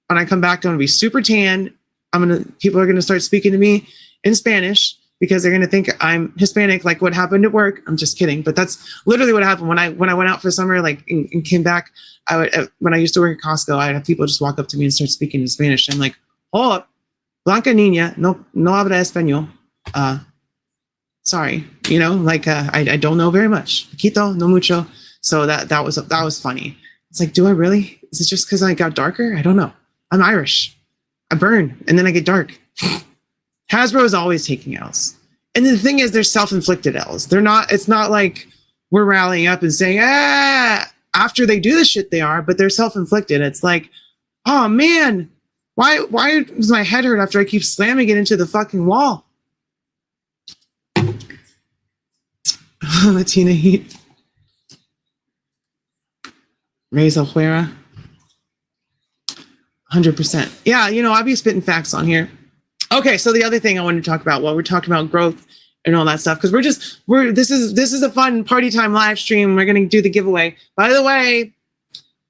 When I come back, I'm going to be super tan. People are going to start speaking to me in Spanish because they're going to think I'm Hispanic, like what happened at work. I'm just kidding. But that's literally what happened when I went out for summer, like, and came back. When I used to work at Costco, I'd have people just walk up to me and start speaking in Spanish. I'm like, oh, Blanca Niña, no habla español. Sorry, I don't know very much. Poquito, no mucho. So that was funny. It's like, do I really? Is it just because I got darker? I don't know. I'm Irish. I burn and then I get dark. Hasbro is always taking L's. And the thing is, they're self-inflicted L's. It's not like we're rallying up and saying, after they do the shit they are, but they're self-inflicted. It's like, oh man, why does my head hurt after I keep slamming it into the fucking wall? Latina Heat. Reza Huera. 100%. Yeah, I'll be spitting facts on here. Okay, so the other thing I wanted to talk about, we're talking about growth and all that stuff, because this is a fun party time live stream. We're gonna do the giveaway. By the way,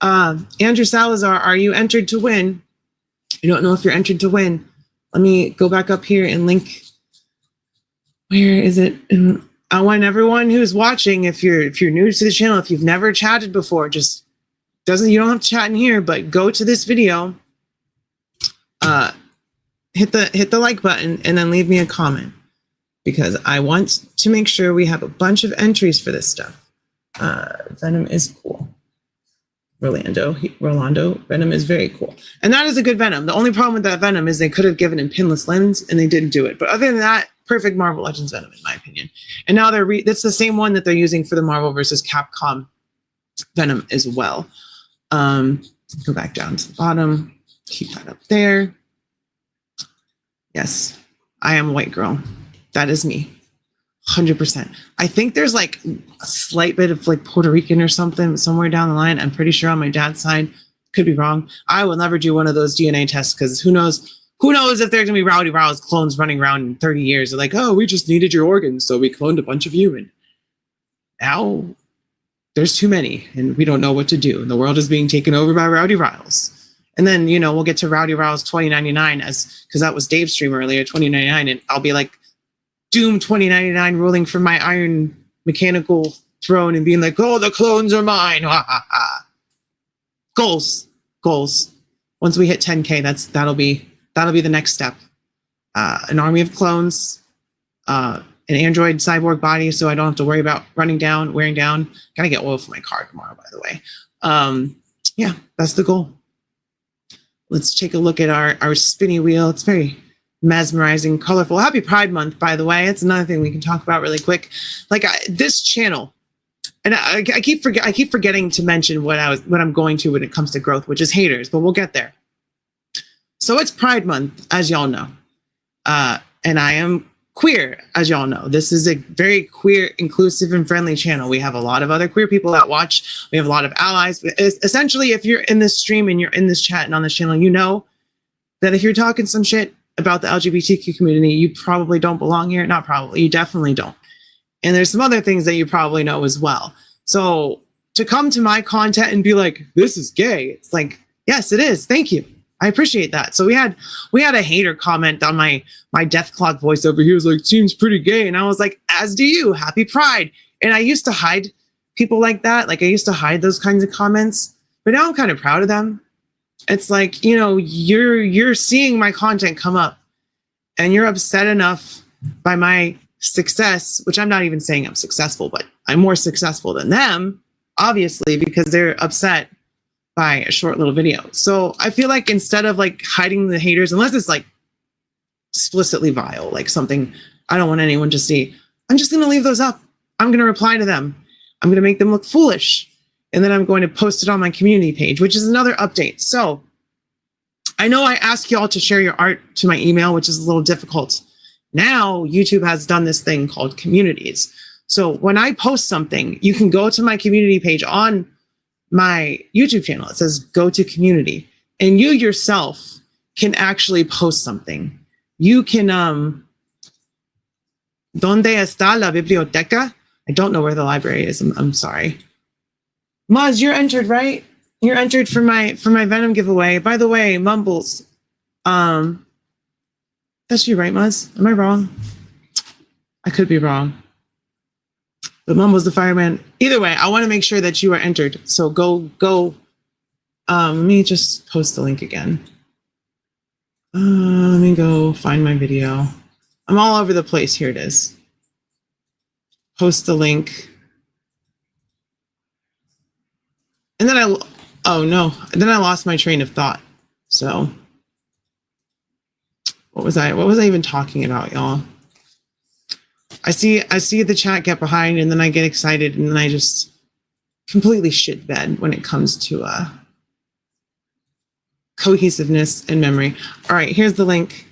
Andrew Salazar, are you entered to win? I don't know if you're entered to win. Let me go back up here and link. Where is it? I want everyone who's watching, if you're new to the channel, if you've never chatted before, you don't have to chat in here, but go to this video, hit the like button, and then leave me a comment, because I want to make sure we have a bunch of entries for this stuff. Venom is cool. Rolando, Venom is very cool. And that is a good Venom. The only problem with that Venom is they could have given him pinless limbs and they didn't do it. But other than that, perfect Marvel Legends Venom, in my opinion. And now that's the same one that they're using for the Marvel versus Capcom Venom as well. Go back down to the bottom. Keep that up there. Yes, I am a white girl. That is me. 100%. I think there's like a slight bit of like Puerto Rican or something somewhere down the line. I'm pretty sure on my dad's side. Could be wrong. I will never do one of those DNA tests, because who knows if there's gonna be Rowdy Riles clones running around in 30 years. They're like, oh, we just needed your organs, so we cloned a bunch of you. And now there's too many and we don't know what to do. And the world is being taken over by Rowdy Riles. And then, we'll get to Rowdy Riles 2099 because that was Dave's stream earlier, 2099. And I'll be like, Doom 2099 ruling from my iron mechanical throne and being like, oh, the clones are mine. Ha, ha, ha. Goals. Once we hit 10K, that'll be the next step. An army of clones, an android cyborg body, so I don't have to worry about wearing down. Gotta get oil for my car tomorrow, by the way. Yeah, that's the goal. Let's take a look at our spinny wheel. It's very mesmerizing, colorful. Happy Pride Month, by the way. It's another thing we can talk about really quick. Like this channel, and I keep forgetting to mention what I'm going to when it comes to growth, which is haters, but we'll get there. So it's Pride Month, as y'all know, and I am queer, as y'all know. This is a very queer, inclusive, and friendly channel. We have a lot of other queer people that watch. We have a lot of allies. Essentially, if you're in this stream and you're in this chat and on this channel, you know that if you're talking some shit about the LGBTQ community, you probably don't belong here. Not probably, you definitely don't. And there's some other things that you probably know as well. So to come to my content and be like, this is gay, it's like, yes, it is. Thank you. I appreciate that. So we had a hater comment on my Death Clock voiceover. He was like, seems pretty gay. And I was like, as do you. Happy Pride. And I used to hide people like that. Like I used to hide those kinds of comments, but now I'm kind of proud of them It's like, you know, you're seeing my content come up and you're upset enough by my success, which I'm not even saying I'm successful, but I'm more successful than them, obviously, because they're upset by a short little video. So I feel like instead of like hiding the haters, unless it's like explicitly vile, like something I don't want anyone to see, I'm just going to leave those up. I'm going to reply to them. I'm going to make them look foolish. And then I'm going to post it on my community page, which is another update. So I know I asked y'all to share your art to my email, which is a little difficult. Now YouTube has done this thing called communities. So when I post something, you can go to my community page on my YouTube channel. It says go to community, and you yourself can actually post something. You can, ¿Dónde está la biblioteca? I don't know where the library is. I'm sorry. Maz, you're entered, right? You're entered for my Venom giveaway. By the way, Mumbles, that's you, right, Maz? Am I wrong? I could be wrong. But Mumbles the fireman. Either way, I want to make sure that you are entered. So go. Let me just post the link again. Let me go find my video. I'm all over the place. Here it is. Post the link. And then oh no, then I lost my train of thought. So what was I even talking about, y'all? I see the chat get behind, and then I get excited, and then I just completely shit bed when it comes to cohesiveness and memory. All right, here's the link.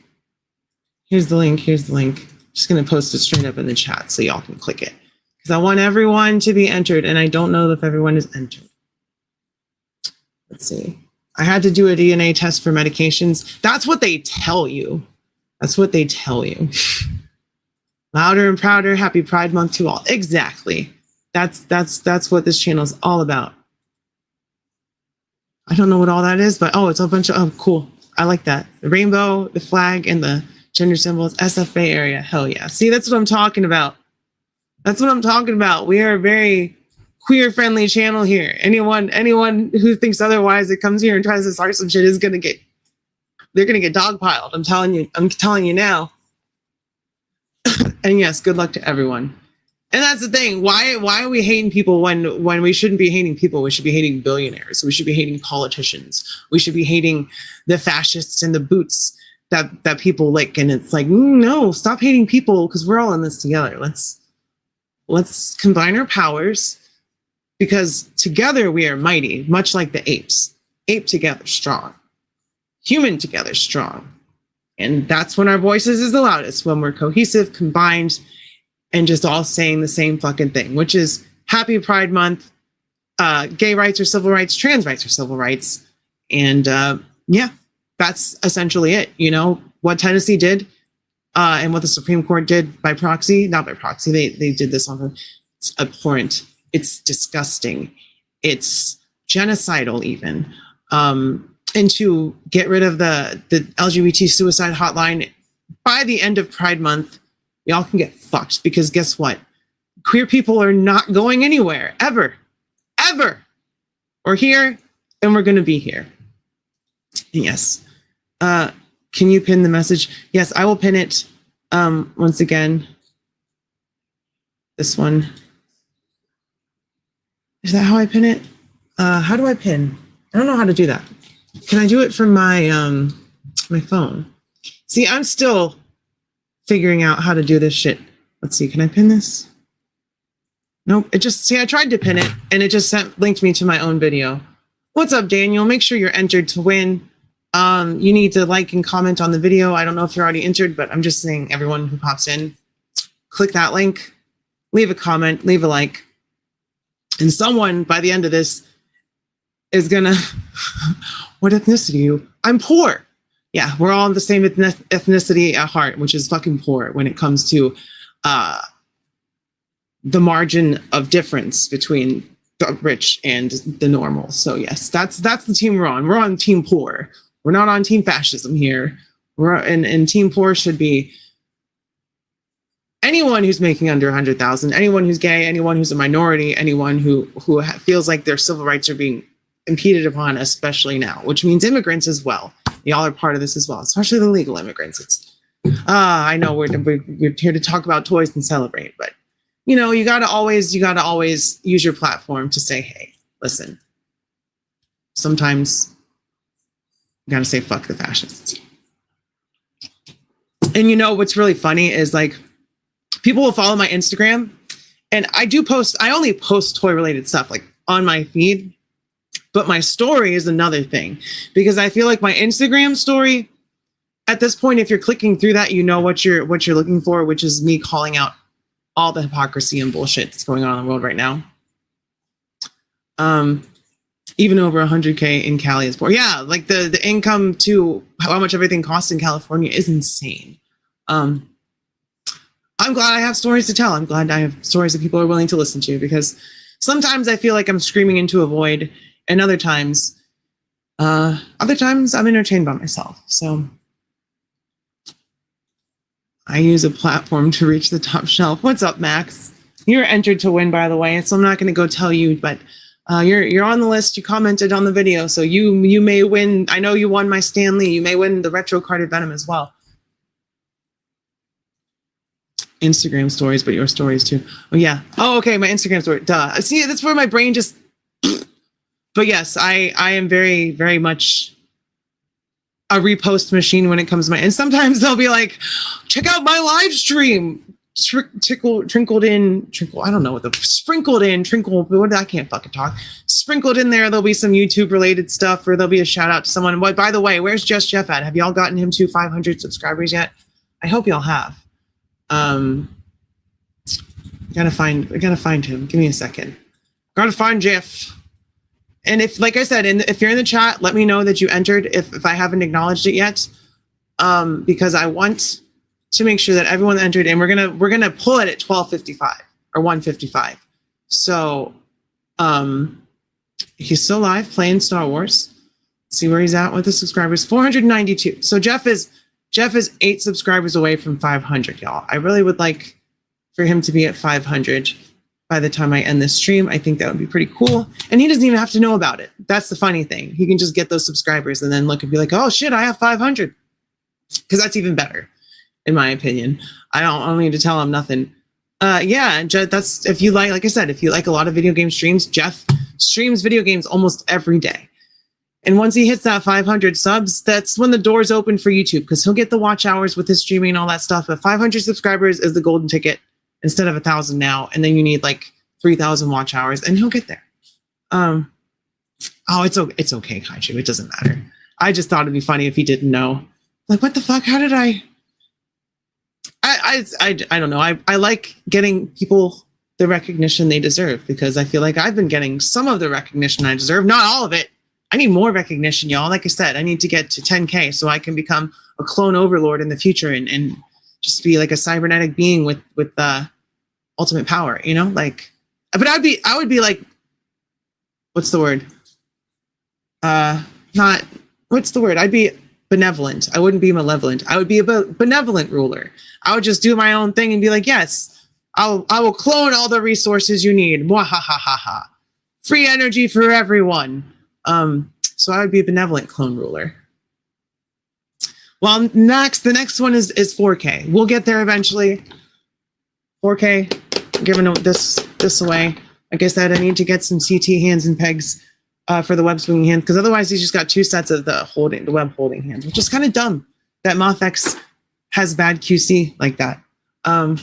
Here's the link. Just gonna post it straight up in the chat so y'all can click it, because I want everyone to be entered, and I don't know if everyone is entered. Let's see. I had to do a DNA test for medications. That's what they tell you. That's what they tell you. Louder and prouder. Happy Pride Month to all. Exactly. That's what this channel is all about. I don't know what all that is, but it's a bunch of, oh, cool. I like that. The rainbow, the flag, and the gender symbols, SF Bay Area. Hell yeah. See, that's what I'm talking about. That's what I'm talking about. We are a very queer friendly channel here. Anyone who thinks otherwise that comes here and tries to start some shit is gonna get dogpiled. I'm telling you now. And yes, good luck to everyone. And that's the thing. Why are we hating people when we shouldn't be hating people? We should be hating billionaires. We should be hating politicians. We should be hating the fascists and the boots that people lick. And it's like, no, stop hating people, because we're all in this together. Let's combine our powers, because together we are mighty, much like the apes. Ape together strong. Human together strong. And that's when our voices is the loudest, when we're cohesive, combined, and just all saying the same fucking thing, which is Happy Pride Month, gay rights or civil rights, trans rights or civil rights. And yeah, that's essentially it. You know, what Tennessee did and what the Supreme Court did by proxy, not by proxy, they did this on, it's abhorrent. It's disgusting. It's genocidal even. And to get rid of the LGBT suicide hotline by the end of Pride Month, y'all can get fucked, because guess what? Queer people are not going anywhere, ever. We're here, and we're going to be here. Yes. Can you pin the message? Yes, I will pin it. Once again, this one. Is that how I pin it? How do I pin? I don't know how to do that. Can I do it from my my phone? See, I'm still figuring out how to do this shit. Let's see, can I pin this? Nope, I tried to pin it, and it just linked me to my own video. What's up, Daniel? Make sure you're entered to win. You need to like and comment on the video. I don't know if you're already entered, but I'm just saying, everyone who pops in, click that link, leave a comment, leave a like, and someone by the end of this is gonna, what ethnicity are you? I'm poor. Yeah, we're all the same ethnicity at heart, which is fucking poor when it comes to the margin of difference between the rich and the normal. So yes, that's the team we're on. We're on team poor. We're not on team fascism here. And team poor should be anyone who's making under 100,000, anyone who's gay, anyone who's a minority, anyone who feels like their civil rights are being impeded upon, especially now, which means immigrants as well. Y'all are part of this as well, especially the legal immigrants. It's I know we're here to talk about toys and celebrate, but you know, you gotta always use your platform to say, hey, listen, sometimes you gotta say fuck the fascists. And you know what's really funny is like people will follow my Instagram, and I only post toy related stuff like on my feed, but my story is another thing, because I feel like my Instagram story at this point, if you're clicking through that, you know what you're looking for, which is me calling out all the hypocrisy and bullshit that's going on in the world right now. Even over 100K in Cali is poor. Yeah, like the income to how much everything costs in California is insane. I'm glad I have stories to tell. I'm glad I have stories that people are willing to listen to, because sometimes I feel like I'm screaming into a void, and other times I'm entertained by myself. So I use a platform to reach the top shelf. What's up, Max? You're entered to win, by the way, so I'm not going to go tell you, but you're on the list. You commented on the video, so you may win. I know you won my Stan Lee. You may win the retro carded Venom as well. Instagram stories, but your stories too. Oh yeah. Oh, okay. My Instagram story. Duh. See, that's where my brain just. But yes, I am very, very much a repost machine when it comes to my. And sometimes they'll be like, check out my live stream. Sprinkled in. I don't know what sprinkled in. I can't fucking talk. Sprinkled in there, there'll be some YouTube related stuff, or there'll be a shout out to someone. But by the way, where's Just Jeff at? Have y'all gotten him to 500 subscribers yet? I hope y'all have. I gotta find him. Give me a second. Gotta find Jeff. And if, like I said, if you're in the chat, let me know that you entered if I haven't acknowledged it yet. Because I want to make sure that everyone entered, and we're gonna pull it at 12:55 or 1:55. So he's still live playing Star Wars. Let's see where he's at with the subscribers. 492. So Jeff is 8 subscribers away from 500, y'all. I really would like for him to be at 500 by the time I end this stream. I think that would be pretty cool. And he doesn't even have to know about it. That's the funny thing. He can just get those subscribers and then look and be like, oh shit, I have 500. Because that's even better, in my opinion. I don't need to tell him nothing. Yeah, that's if you like I said, if you like a lot of video game streams, Jeff streams video games almost every day. And once he hits that 500 subs, that's when the doors open for YouTube, because he'll get the watch hours with his streaming and all that stuff. But 500 subscribers is the golden ticket instead of 1,000 now. And then you need like 3,000 watch hours, and he'll get there. Oh, it's okay, Kaiju. It doesn't matter. I just thought it'd be funny if he didn't know. Like, what the fuck? How did I don't know. I like getting people the recognition they deserve, because I feel like I've been getting some of the recognition I deserve, not all of it. I need more recognition, y'all. Like I said, I need to get to 10K so I can become a clone overlord in the future and just be like a cybernetic being with ultimate power, you know? Like, but I would be like, what's the word? What's the word? I'd be benevolent. I wouldn't be malevolent. I would be a benevolent ruler. I would just do my own thing and be like, yes, I will clone all the resources you need. Mwahahaha. Free energy for everyone. So I would be a benevolent clone ruler. Well, the next one is 4K. We'll get there eventually. 4K, giving this away. Like I said, I need to get some CT hands and pegs for the web swinging hands, because otherwise he's just got 2 sets of the web holding hands, which is kind of dumb that MothX has bad QC like that. And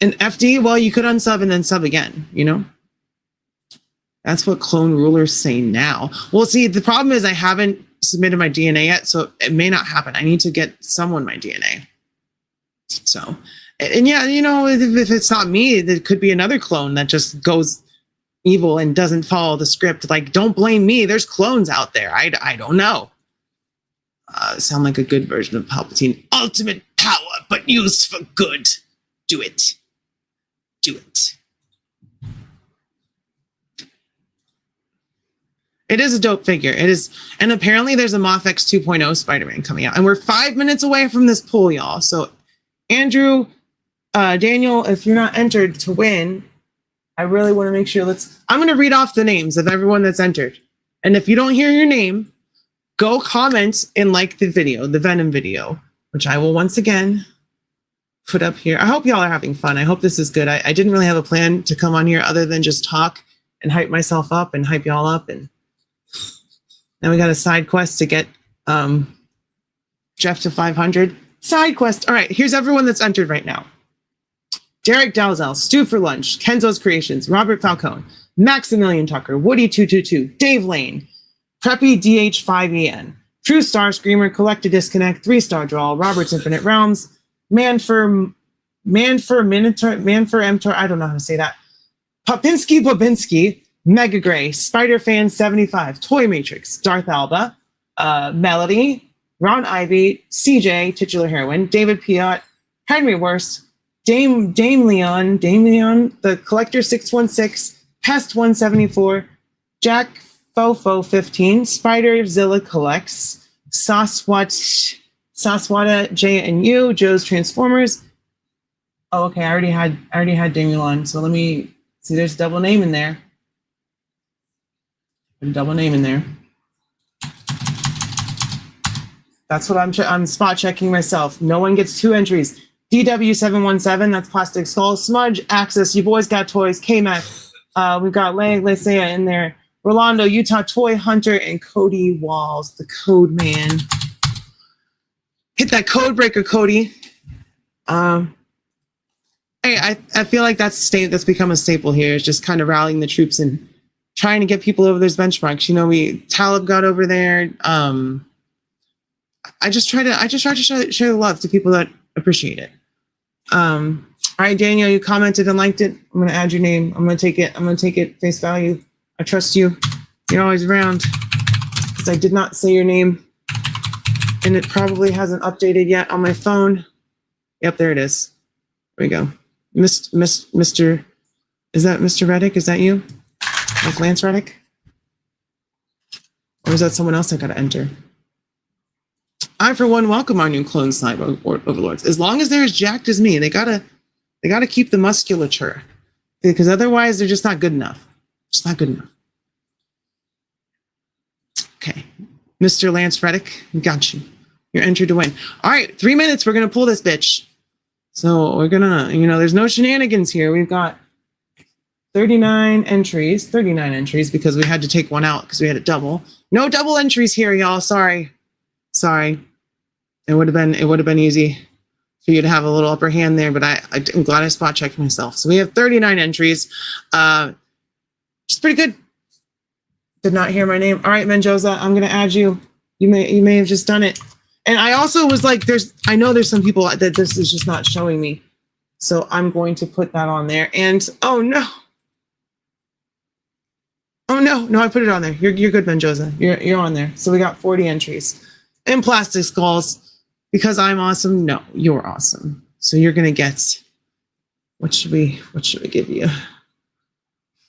FD, well, you could unsub and then sub again, you know? That's what clone rulers say now. Well, see, the problem is I haven't submitted my DNA yet, so it may not happen. I need to get someone my DNA. So, and yeah, you know, if it's not me, there could be another clone that just goes evil and doesn't follow the script. Like, don't blame me. There's clones out there. I don't know. Sound like a good version of Palpatine. Ultimate power, but used for good. Do it. Do it. It is a dope figure. It is, and apparently there's a MothX 2.0 Spider-Man coming out, and we're 5 minutes away from this pool, y'all. So, Andrew, Daniel, if you're not entered to win, I really want to make sure. I'm going to read off the names of everyone that's entered. And if you don't hear your name, go comment and like the video, the Venom video, which I will once again put up here. I hope y'all are having fun. I hope this is good. I didn't really have a plan to come on here other than just talk and hype myself up and hype y'all up. And then we got a side quest to get Jeff to 500. Side quest. All right, here's everyone that's entered right now. Derek Dalzell, Stew for Lunch, Kenzo's Creations, Robert Falcone, Maximilian Tucker, Woody222, Dave Lane, Preppy DH5EN, True Star Screamer, Collect a Disconnect, 3-star Draw, Robert's Infinite Realms, Man for Minotaur, I don't know how to say that. Popinski, Mega Gray, Spider Fan 75, Toy Matrix, Darth Alba, Melody, Ron Ivy, CJ, Titular Heroine, David Piot, Henry Worst, Dame Leon, The Collector 616, Pest 174, Jack Fofo 15, Spider Zilla Collects, Saswata J and U, Joe's Transformers. Oh, okay, I already had Dame Leon, so let me see. There's a double name in there. Put a double name in there. That's what I'm spot checking myself. No one gets 2 entries. DW717, that's Plastic Skull. Smudge, Axis, You Boys Got Toys, K-Mac. We've got Leia in there. Rolando, Utah Toy Hunter, and Cody Walls, the Code Man. Hit that code breaker, Cody. Hey, I feel like that's become a staple here. It's just kind of rallying the troops and trying to get people over those benchmarks. You know, Talib got over there. I just try to share the love to people that appreciate it. All right, Daniel, you commented and liked it. I'm gonna add your name. I'm gonna take it face value. I trust you. You're always around. Because I did not say your name, and it probably hasn't updated yet on my phone. Yep, there it is. There we go. Mr. Is that Mr. Reddick? Is that you? Like Lance Reddick? Or is that someone else I gotta enter? I, for one, welcome our new clone snipe overlords. As long as they're as jacked as me, they gotta keep the musculature, because otherwise they're just not good enough. Just not good enough. Okay, Mr. Lance Reddick, we got you. You're entered to win. All right, 3 minutes. We're gonna pull this bitch. So we're gonna, there's no shenanigans here. We've got 39 entries because we had to take one out because we had a double. No double entries here, y'all. Sorry. It would have been easy for you to have a little upper hand there, but I'm glad I spot checked myself. So we have 39 entries. Just pretty good. Did not hear my name. All right, Mendoza, I'm gonna add you. You may have just done it. And I also was like, I know there's some people that this is just not showing me. So I'm going to put that on there. And oh no, I put it on there. You're good, Mendoza. You're on there. So we got 40 entries. And Plastic Skulls, because I'm awesome. No, you're awesome. So you're gonna get, what should we give you?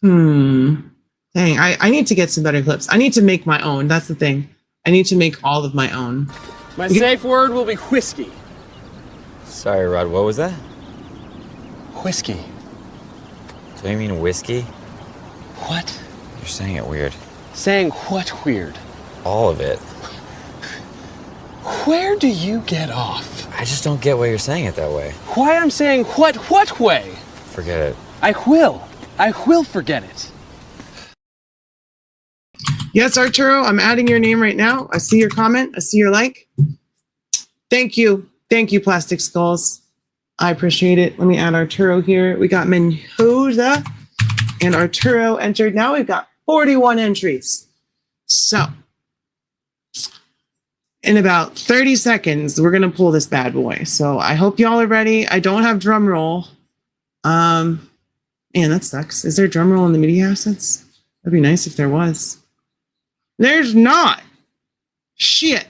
Dang, I need to get some better clips. I need to make my own. That's the thing. I need to make all of my own. My safe word will be whiskey. Sorry, Rod, what was that? Whiskey. Do you mean whiskey? What? You're saying it weird. Saying what weird? All of it. Where do you get off? I just don't get why you're saying it that way. Why I'm saying what way? Forget it. I will forget it. Yes, Arturo, I'm adding your name right now. I see your comment. I see your like. Thank you. Thank you, Plastic Skulls. I appreciate it. Let me add Arturo here. We got Mendoza and Arturo entered. Now we've got 41 entries. So in about 30 seconds, we're going to pull this bad boy. So I hope y'all are ready. I don't have drum roll. Man, that sucks. Is there drum roll in the media assets? That'd be nice if there was. There's not. Shit.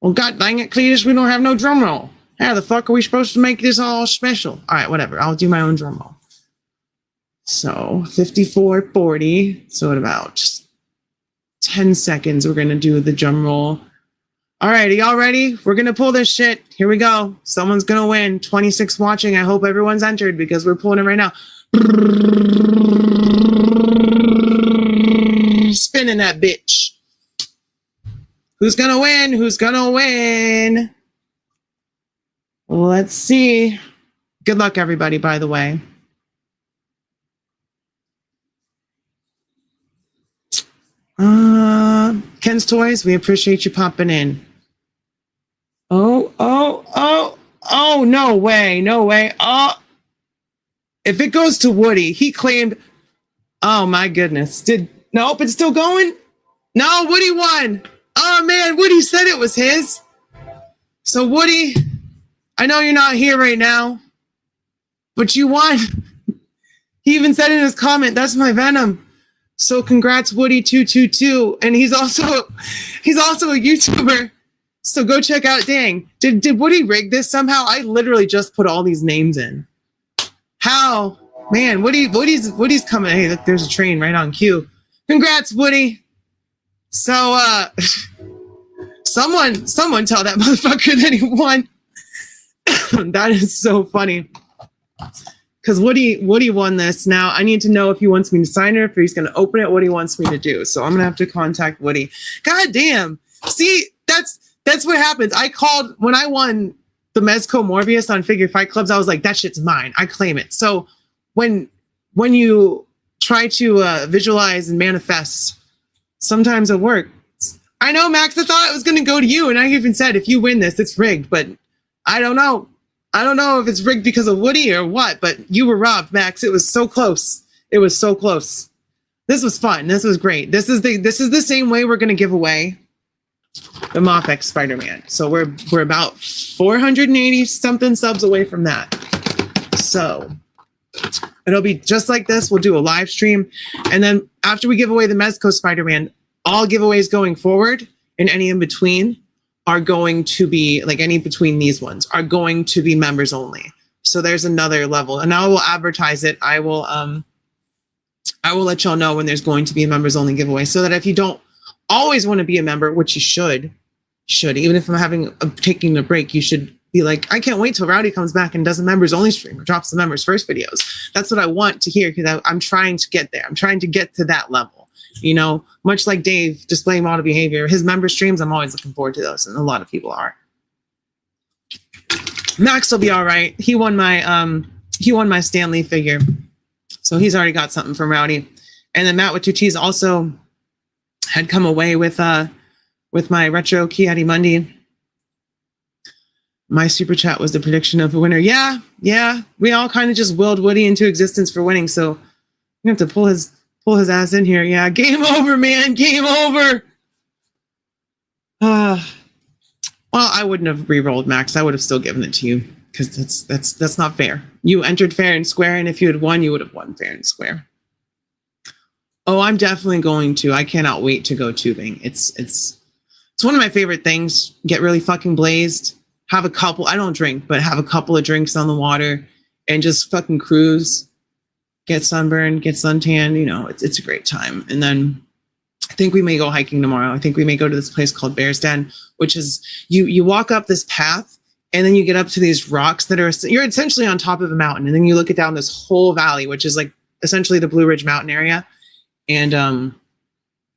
Well, god dang it, Cletus, we don't have no drum roll. How the fuck are we supposed to make this all special? All right, whatever. I'll do my own drum roll. So 54:40. So in about 10 seconds, we're going to do the drum roll. All right, are y'all ready? We're going to pull this shit. Here we go. Someone's going to win. 26 watching. I hope everyone's entered because we're pulling it right now. Spinning that bitch. Who's gonna win? Who's gonna win? Let's see. Good luck, everybody, by the way. Ken's Toys, we appreciate you popping in. Oh, no way, no way. Oh, if it goes to Woody, he claimed, oh my goodness. Nope, it's still going? No, Woody won. Oh man, Woody said it was his. So Woody, I know you're not here right now, but you won. He even said in his comment, that's my Venom. So congrats, Woody222. And he's also a YouTuber. So go check out, dang. Did Woody rig this somehow? I literally just put all these names in. How? Man, Woody's coming. Hey, look, there's a train right on cue. Congrats, Woody. So someone tell that motherfucker that he won. That is so funny. Because Woody won this. Now I need to know if he wants me to sign it, if he's going to open it, what he wants me to do. So I'm going to have to contact Woody. God damn. See, that's what happens. I called when I won the Mezco Morbius on Figure Fight Clubs. I was like, that shit's mine. I claim it. So when you try to visualize and manifest, sometimes it works. I know, Max. I thought it was going to go to you, and I even said, if you win this, it's rigged. But I don't know. I don't know if it's rigged because of Woody or what, but you were robbed, Max. It was so close. It was so close. This was fun. This was great. This is the same way we're going to give away the Moff Spider-Man. So we're about 480 something subs away from that. So it'll be just like this. We'll do a live stream, and then after we give away the Mezco Spider-Man, all giveaways going forward and any in between are going to be, like any between these ones, are going to be members only. So there's another level, and I will advertise it. I will let y'all know when there's going to be a members only giveaway, so that if you don't always want to be a member, which you should, even if I'm taking a break, you should be like, I can't wait till Rowdy comes back and does a members only stream or drops the members first videos. That's what I want to hear, because I'm trying to get there. I'm trying to get to that level. You know, much like Dave displaying model behavior, his member streams, I'm always looking forward to those, and a lot of people are. Max will be all right. He won my Stan Lee figure, so he's already got something from Rowdy. And then Matt with 2 T's also had come away with my retro Kiadi Mundi. My super chat was the prediction of a winner. Yeah, we all kind of just willed Woody into existence for winning, so we have to pull his ass in here. Yeah, game over, man. Game over. Well, I wouldn't have re-rolled, Max. I would have still given it to you, because that's not fair. You entered fair and square, and if you had won, you would have won fair and square. Oh, I'm definitely going to. I cannot wait to go tubing. It's one of my favorite things. Get really fucking blazed. Have a couple. I don't drink, but have a couple of drinks on the water and just fucking cruise. Get sunburned, get suntan, you know, it's a great time. And then I think we may go hiking tomorrow. I think we may go to this place called Bear's Den, which is you walk up this path, and then you get up to these rocks that are, you're essentially on top of a mountain, and then you look it down this whole valley, which is like essentially the Blue Ridge Mountain area. And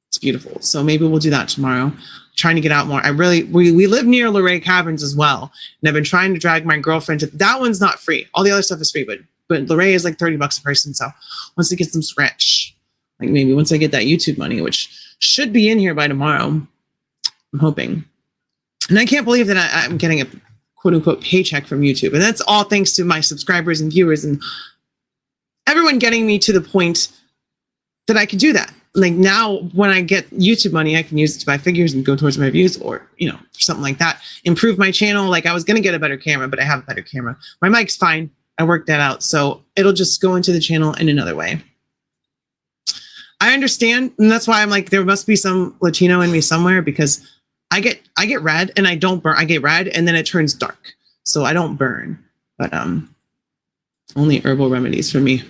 it's beautiful. So maybe we'll do that tomorrow. Trying to get out more. We live near Luray Caverns as well, and I've been trying to drag my girlfriend to, that one's not free. All the other stuff is free, but Luray is like $30 a person. So once we get some scratch, like maybe once I get that YouTube money, which should be in here by tomorrow, I'm hoping. And I can't believe that I'm getting a quote unquote paycheck from YouTube. And that's all thanks to my subscribers and viewers and everyone getting me to the point that I can do that. Like now when I get YouTube money, I can use it to buy figures and go towards my views, or, you know, something like that. Improve my channel. Like I was going to get a better camera, but I have a better camera. My mic's fine. I worked that out. So it'll just go into the channel in another way. I understand. And that's why I'm like, there must be some Latino in me somewhere, because I get red and I don't burn. I get red and then it turns dark. So I don't burn, but only herbal remedies for me.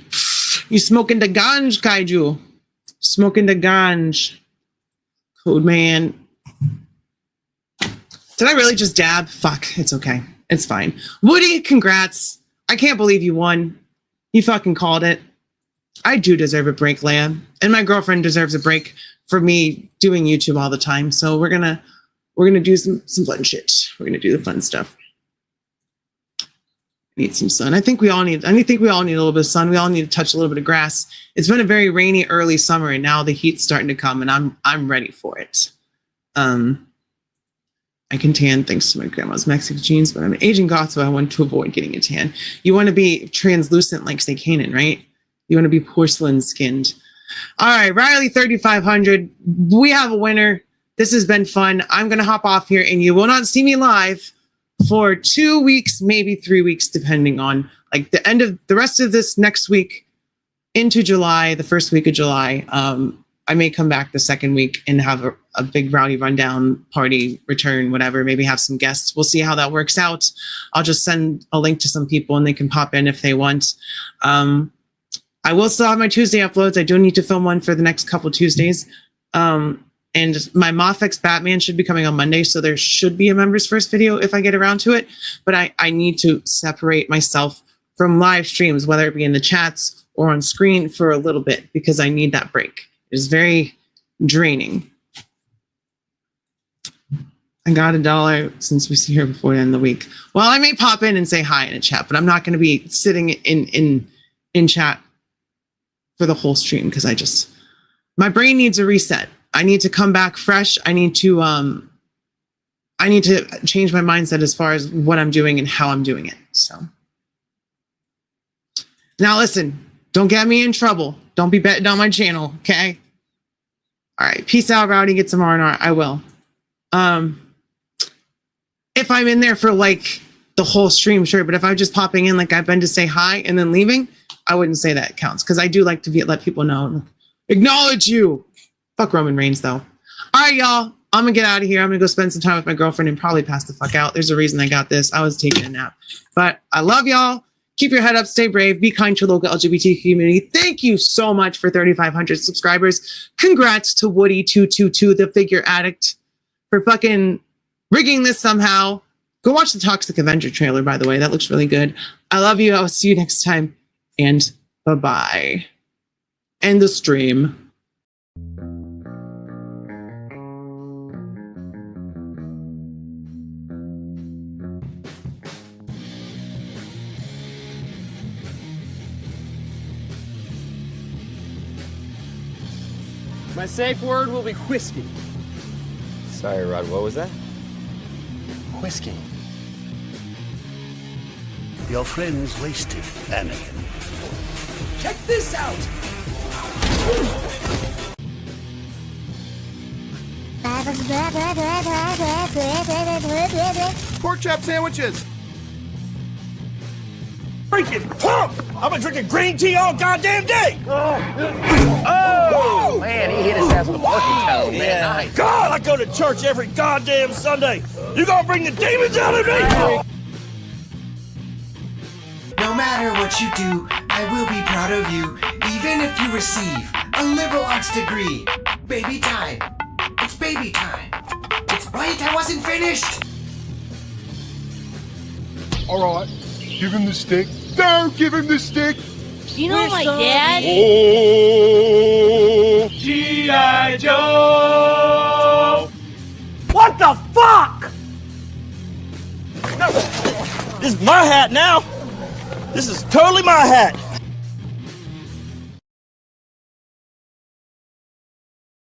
You smoking the ganj, Kaiju. Smoking the ganj. Code man. Did I really just dab? Fuck, it's okay. It's fine. Woody, congrats. I can't believe you won. You fucking called it. I do deserve a break, Leia. And my girlfriend deserves a break for me doing YouTube all the time. So we're gonna we're gonna do some fun shit. We're gonna do the fun stuff. Need some sun. I think we all need a little bit of sun. We all need to touch a little bit of grass. It's been a very rainy early summer, and now the heat's starting to come, and I'm ready for it. I can tan thanks to my grandma's Mexican genes, but I'm an aging goth, so I want to avoid getting a tan. You want to be translucent like Say Canaan, right? You want to be porcelain skinned. All right, Riley 3500. We have a winner. This has been fun. I'm going to hop off here, and you will not see me live for 2 weeks, maybe 3 weeks, depending on like the rest of this next week into July, the first week of July. I may come back the second week and have a big Rowdy rundown party return, whatever, maybe have some guests. We'll see how that works out. I'll just send a link to some people and they can pop in if they want. I will still have my Tuesday uploads. I do need to film one for the next couple Tuesdays. And my Mofex Batman should be coming on Monday, so there should be a members first video if I get around to it. But I need to separate myself from live streams, whether it be in the chats or on screen, for a little bit, because I need that break. It's very draining. I got $1 since we see her before the end of the week. Well, I may pop in and say hi in a chat, but I'm not going to be sitting in chat for the whole stream because my brain needs a reset. I need to come back fresh. I need to change my mindset as far as what I'm doing and how I'm doing it. So now listen, don't get me in trouble. Don't be betting on my channel, okay? All right, peace out, Rowdy. Get some R&R. I will. If I'm in there for like the whole stream, sure. But if I'm just popping in like I've been to say hi and then leaving, I wouldn't say that counts because I do like to let people know, acknowledge you. Fuck Roman Reigns though. All right, y'all. I'm gonna get out of here. I'm gonna go spend some time with my girlfriend and probably pass the fuck out. There's a reason I got this. I was taking a nap. But I love y'all. Keep your head up, stay brave, be kind to your local LGBT community. Thank you so much for 3,500 subscribers. Congrats to Woody222, the figure addict, for fucking rigging this somehow. Go watch the Toxic Avenger trailer, by the way. That looks really good. I love you. I'll see you next time. And bye-bye. End the stream. My safe word will be whiskey. Sorry, Rod, what was that? Whiskey. Your friends wasted, Anakin. Check this out! Pork chop sandwiches. Freaking pump! I've been drinking green tea all goddamn day. Oh, man, he hit his ass with a parking towel, man. Nice. God, I go to church every goddamn Sunday. You gonna bring the demons out of me? No matter what you do, I will be proud of you, even if you receive a liberal arts degree. Baby time. It's baby time. It's wait, I wasn't finished. All right, give him the stick. Don't give him the stick. You know my dad? Oh, G.I. Joe. What the fuck? No, this is my hat now. This is totally my hat.